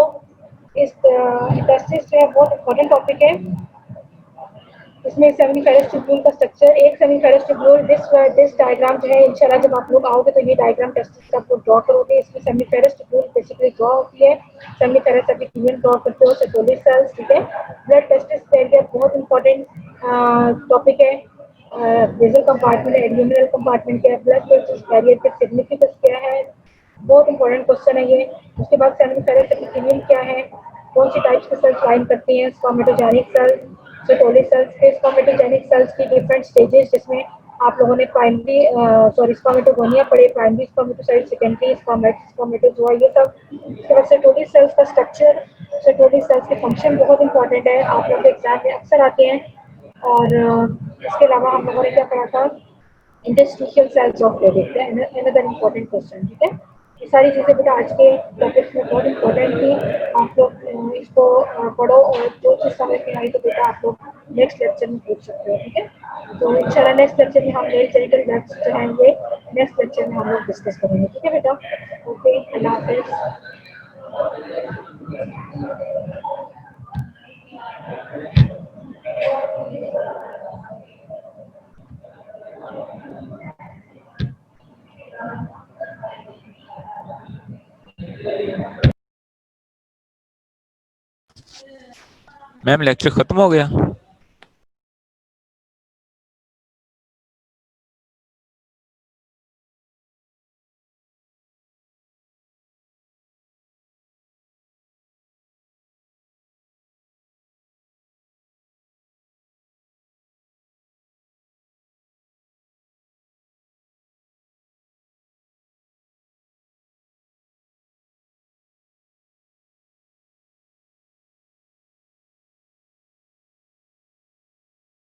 इस टेस्टिस जो है बहुत इंपॉर्टेंट टॉपिक है। इसमें सेमिफेरस ट्यूब्यूल का स्ट्रक्चर, एक सेमिफेरस ट्यूब्यूल, दिस डायग्राम जो है इंशाल्लाह जब आप लोग आओगे तो ये डायग्राम टेस्टिस का आप लोग ड्रॉ करोगे। इसमें सेमिफेरस ट्यूब्यूल बेसिकली ड्रॉ होती है, सेमिफेरस एपिथेलियम ड्रॉ करते हो, सेटोली सेल्स, ठीक है। ब्लड टेस्टिस बैरियर बहुत इंपॉर्टेंट टॉपिक है। बेसल कंपार्टमेंट, एड्यूमिनल कंपार्टमेंट क्या है, ब्लड टेस्टिस बैरियर के सिग्निफिकेंस क्या है, बहुत इंपॉर्टेंट क्वेश्चन है ये। उसके बाद सेमिफेरस एपिथेलियम क्या है, कौन सी टाइप्स के सेल्स लाइन करती हैं, स्पर्मेटोजेनिक सेल्स, सेटोली सेल्स के स्पर्मेटोजेनिक सेल्स की डिफरेंट स्टेजेस, जिसमें आप लोगों ने प्राइमरी स्पर्मेटोगोनिया पढ़े, प्राइमरी स्पर्मेटोसाइट, सेकेंडरी स्पर्मेटोजोआ, ये सब। उसके बाद सेटोली सेल्स का स्ट्रक्चर, सेटोली सेल्स के फंक्शन बहुत इंपॉर्टेंट है, आप लोग के एग्जाम में अक्सर आते हैं। और इसके अलावा हम लोगों ने क्या पढ़ा था, interstitial cells of Leydig, another important question, ठीक है। ये सारी चीज़ें बेटा आज के टॉपिक्स में बहुत इंपॉर्टेंट थी। आप लोग इसको पढ़ो और जो चीज़ समझ में आई तो बेटा आप लोग नेक्स्ट लेक्चर में पूछ सकते हो, ठीक है। तो इंशाल्लाह नेक्स्ट लेक्चर में हम मेल जेनिटल डक्ट्स जो हैं ये नेक्स्ट लेक्चर में हम लोग डिस्कस करेंगे, ठीक है बेटा। ओके, अल्लाह हाफिज़। मैम लेक्चर खत्म हो गया?